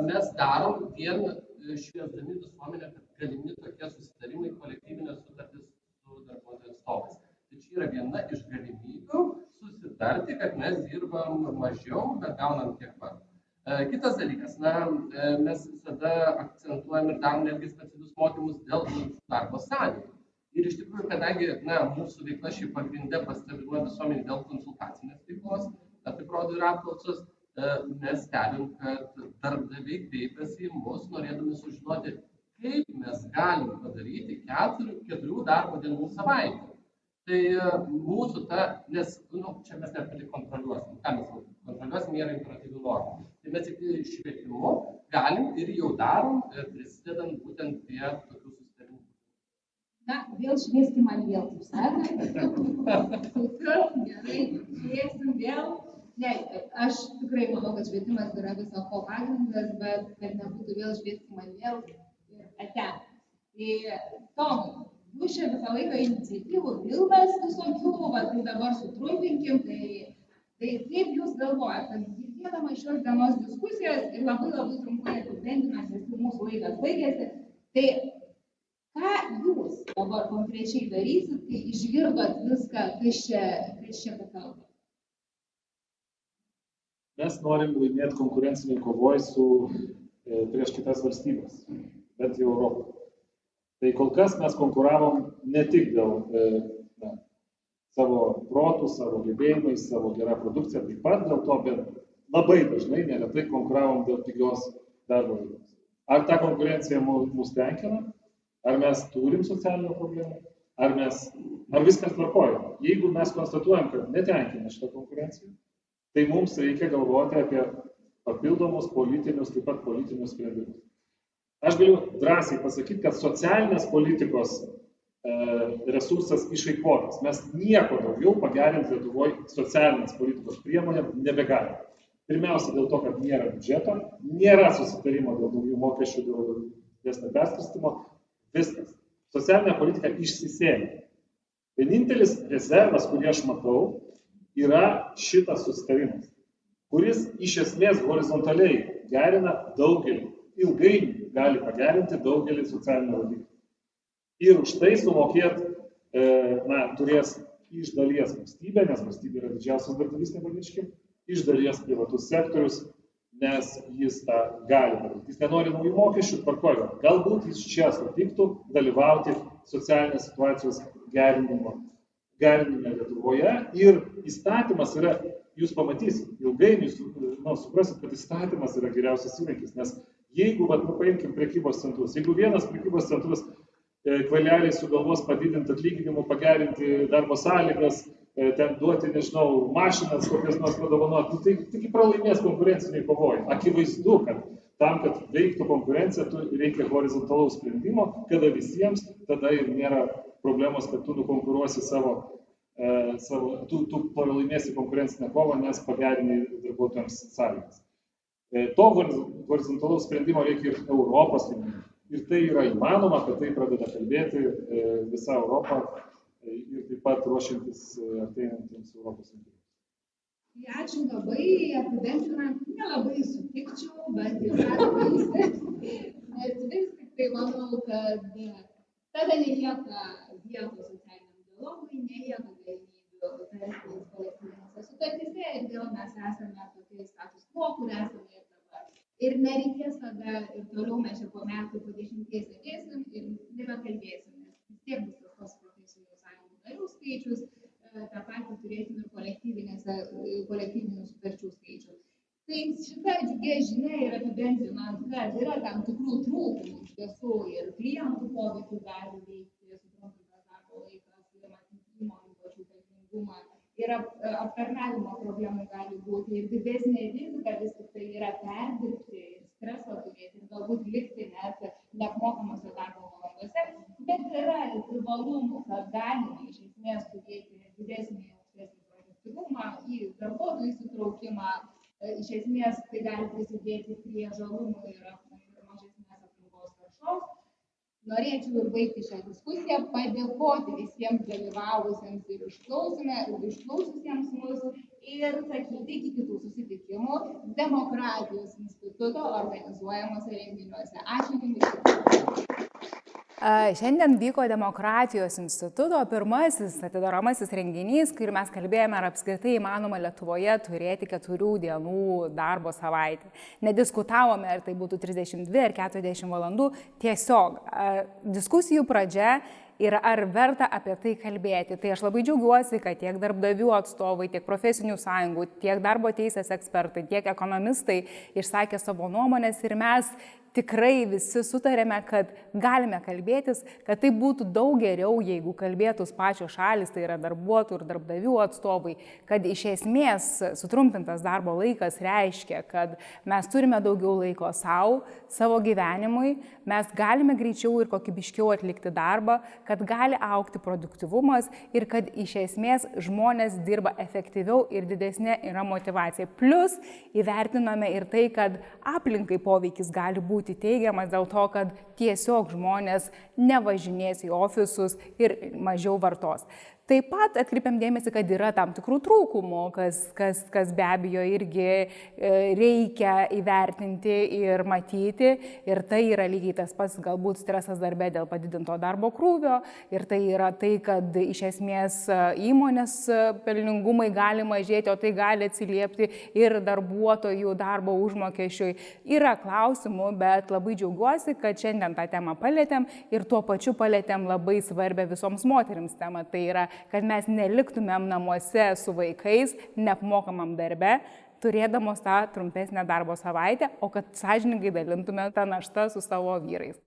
G: Mes darom vien šviesdami visuomenę, kad galimi tokie susitarimai, kolektyvinės sutartys su darbuotojų atstovais. Tai čia yra viena iš galimybių susitarti, kad mes dirbam mažiau, bet gaunam tiek pat. Kitas dalykas, mes visada akcentuojam ir darom netgi specialius mokymus dėl darbo santykių. Ir iš tikrųjų, kadangi mūsų veikla šį pagrindę pastebima visuomenį dėl konsultacinės veiklos, taip rodo ir apklausos, mes stebim, kad darbdaviai kreipiasi į mus, norėdami sužinoti, kaip mes galim padaryti 4 darbo dienų savaitę. Tai mūsų ta, nes, čia mes net kontroliuosim, ką mes kontroliuosim, yra imperatyvių normų. Tai mes tik švietimu galim ir jau darom, prisidedant būtent prie tokių susitarimų.
H: Na, vėl šviesti man vėl, taip sakant. Gerai, šviesim vėl. Ne, aš tikrai manau, kad švietimas yra viso ko pagrindas, bet kad nebūtų vėl šviesti man vėl ir ate. Tai Tomai, jūs čia visą laiką iniciatyvų pilnas visokių, tai dabar sutrumpinkim, tai kaip jūs galvojate, kad girdėdama šios dienos diskusijos ir labai trumpai apibendrinant, nes mūsų laikas baigėsi, tai ką jūs dabar konkrečiai darysit, kai išgirdot viską, kas čia pakalba?
F: Mes norim laimėti konkurenciniai kovoj prieš kitas valstybės, bent jau Europą. Tai kol kas mes konkuravom ne tik dėl savo protų, savo gebėjimais, savo gerą produkciją, taip pat dėl to, bet labai dažnai, neretai konkuravom dėl pigios darbo jėgos. Ar ta konkurencija mus tenkina, ar mes turim socialinių problemų, ar viskas tvarkoja. Jeigu mes konstatuojam, kad netenkina šitą konkurenciją, tai mums reikia galvoti apie papildomus politinius, taip pat politinius sprendimus. Aš galiu drąsiai pasakyti, kad socialinės politikos resursas išeikvotas. Mes nieko daugiau pagerinti Lietuvoje socialinės politikos priemonėm nebegalime. Pirmiausia, dėl to, kad nėra biudžeto, nėra susitarimo dėl naujų mokesčių, dėl didesnio perskirstymo, viskas. Socialinė politika išsisėmė. Vienintelis rezervas, kurį aš matau, yra šitas susitarimas, kuris iš esmės horizontaliai gerina daugelį, ilgainiui gali pagerinti daugelį socialinių rodiklių. Ir už tai sumokėti turės iš dalies valstybė, nes valstybė yra didžiausias darbdavys, nepamirškim, iš dalies privatus sektorius, nes jis tą gali padaryti. Jis nenori naujų mokesčių, tvarkoja. Galbūt jis čia sutiktų dalyvauti socialinės situacijos gerinime Lietuvoje ir įstatymas yra, jūs pamatysit, ilgainiui suprasit, kad įstatymas yra geriausias įrankis, nes jeigu, paimkim prekybos centrus, jeigu vienas prekybos centrus kvaileliai sugalvos padidinti atlyginimų, pagerinti darbo sąlygas, ten duoti, nežinau, mašinas, kokias nors padovanoti, tai tik pralaimės konkurenciniai kovoj. Akivaizdu, kad tam, kad veiktų konkurencija, reikia horizontalaus sprendimo, kada visiems, tada ir nėra problemos, kad tu nukonkuruosi tu pralaimėsi konkurencinę kovą, nes pagerinai darbuotojams sąlygas. To horizontalaus sprendimo reikia ir Europos lygmeniu. Ir tai yra įmanoma, kad tai pradeda kalbėti visa Europa ir taip pat ruošiantis ateinantiems Europos rinkimams.
H: Ačiū labai, apibendrinant, nelabai sutikčiau, bet jūs sakėte, nes vis tik tai manau, kad tada nelieka vietos socialiniam dialogui, nelieka galimybių tartis kolektyvinėse sutartyse ir vėl mes esame tokie status quo, kur esame ir dabar. Ir nereikės tada ir toliau mes čia po metų, po 10 sėdėsim ir nebekalbėsim, nes vis tiek bus tas profesinių sąjungų narių skaičius, tą patį turėsim ir kolektyvinių sutarčių skaičių. Tai šita džiugia žinia ir apibendrinant, kad yra tam tikrų trūkumų iš tiesų ir klientų poveikį gali veikti, sutrumpintas darbo laikas, ir matyti įmonių pačių pelningumą, ir aptarnavimo problemų gali būti, ir didesnė rizika vis tik tai yra perdirbti ir streso turėti, ir galbūt likti net neapmokamose darbo valandose, bet yra ir privalumų, kad galima iš esmės turėti didesnį produktyvumą į darbuotojų įsitraukimą. Iš esmės tai gali prisidėti prie žalumų ir mažesnės aplinkos taršos. Norėčiau ir baigti šią diskusiją, padėkoti visiems dalyvavusiems ir išklaususiems mus ir sakyti iki kitų susitikimų Demokratijos instituto organizuojamuose renginiuose. Ačiū Jums.
A: Šiandien vyko Demokratijos instituto pirmasis atidaromasis renginys, kur mes kalbėjome, ar apskritai įmanoma Lietuvoje turėti 4 dienų darbo savaitę. Nediskutavome, ar tai būtų 32 ar 40 valandų, tiesiog diskusijų pradžia ir ar verta apie tai kalbėti. Tai aš labai džiaugiuosi, kad tiek darbdavių atstovai, tiek profesinių sąjungų, tiek darbo teisės ekspertai, tiek ekonomistai išsakė savo nuomonės ir mes tikrai visi sutarėme, kad galime kalbėtis, kad tai būtų daug geriau, jeigu kalbėtųs pačios šalis, tai yra darbuotojų ir darbdavių atstovai, kad iš esmės sutrumpintas darbo laikas reiškia, kad mes turime daugiau laiko savo gyvenimui, mes galime greičiau ir kokybiškiau atlikti darbą, kad gali augti produktyvumas ir kad iš esmės žmonės dirba efektyviau ir didesnė yra motyvacija. Plus įvertinome ir tai, kad aplinkai poveikis gali būti teigiamas dėl to, kad tiesiog žmonės nevažinės į ofisus ir mažiau vartos. Taip pat atkreipiam dėmesį, kad yra tam tikrų trūkumų, kas be abejo irgi reikia įvertinti ir matyti. Ir tai yra lygiai tas pats galbūt stresas darbe dėl padidinto darbo krūvio. Ir tai yra tai, kad iš esmės įmonės pelningumai gali mažėti, o tai gali atsiliepti ir darbuotojų darbo užmokesčiui. Yra klausimų, bet labai džiaugiuosi, kad šiandien tą temą palėtėm ir tuo pačiu palėtėm labai svarbę visoms moterims temą. Tai yra, kad mes neliktumėm namuose su vaikais, neapmokamam darbe, turėdamos tą trumpesnę darbo savaitę, o kad sąžiningai dalintume tą naštą su savo vyrais.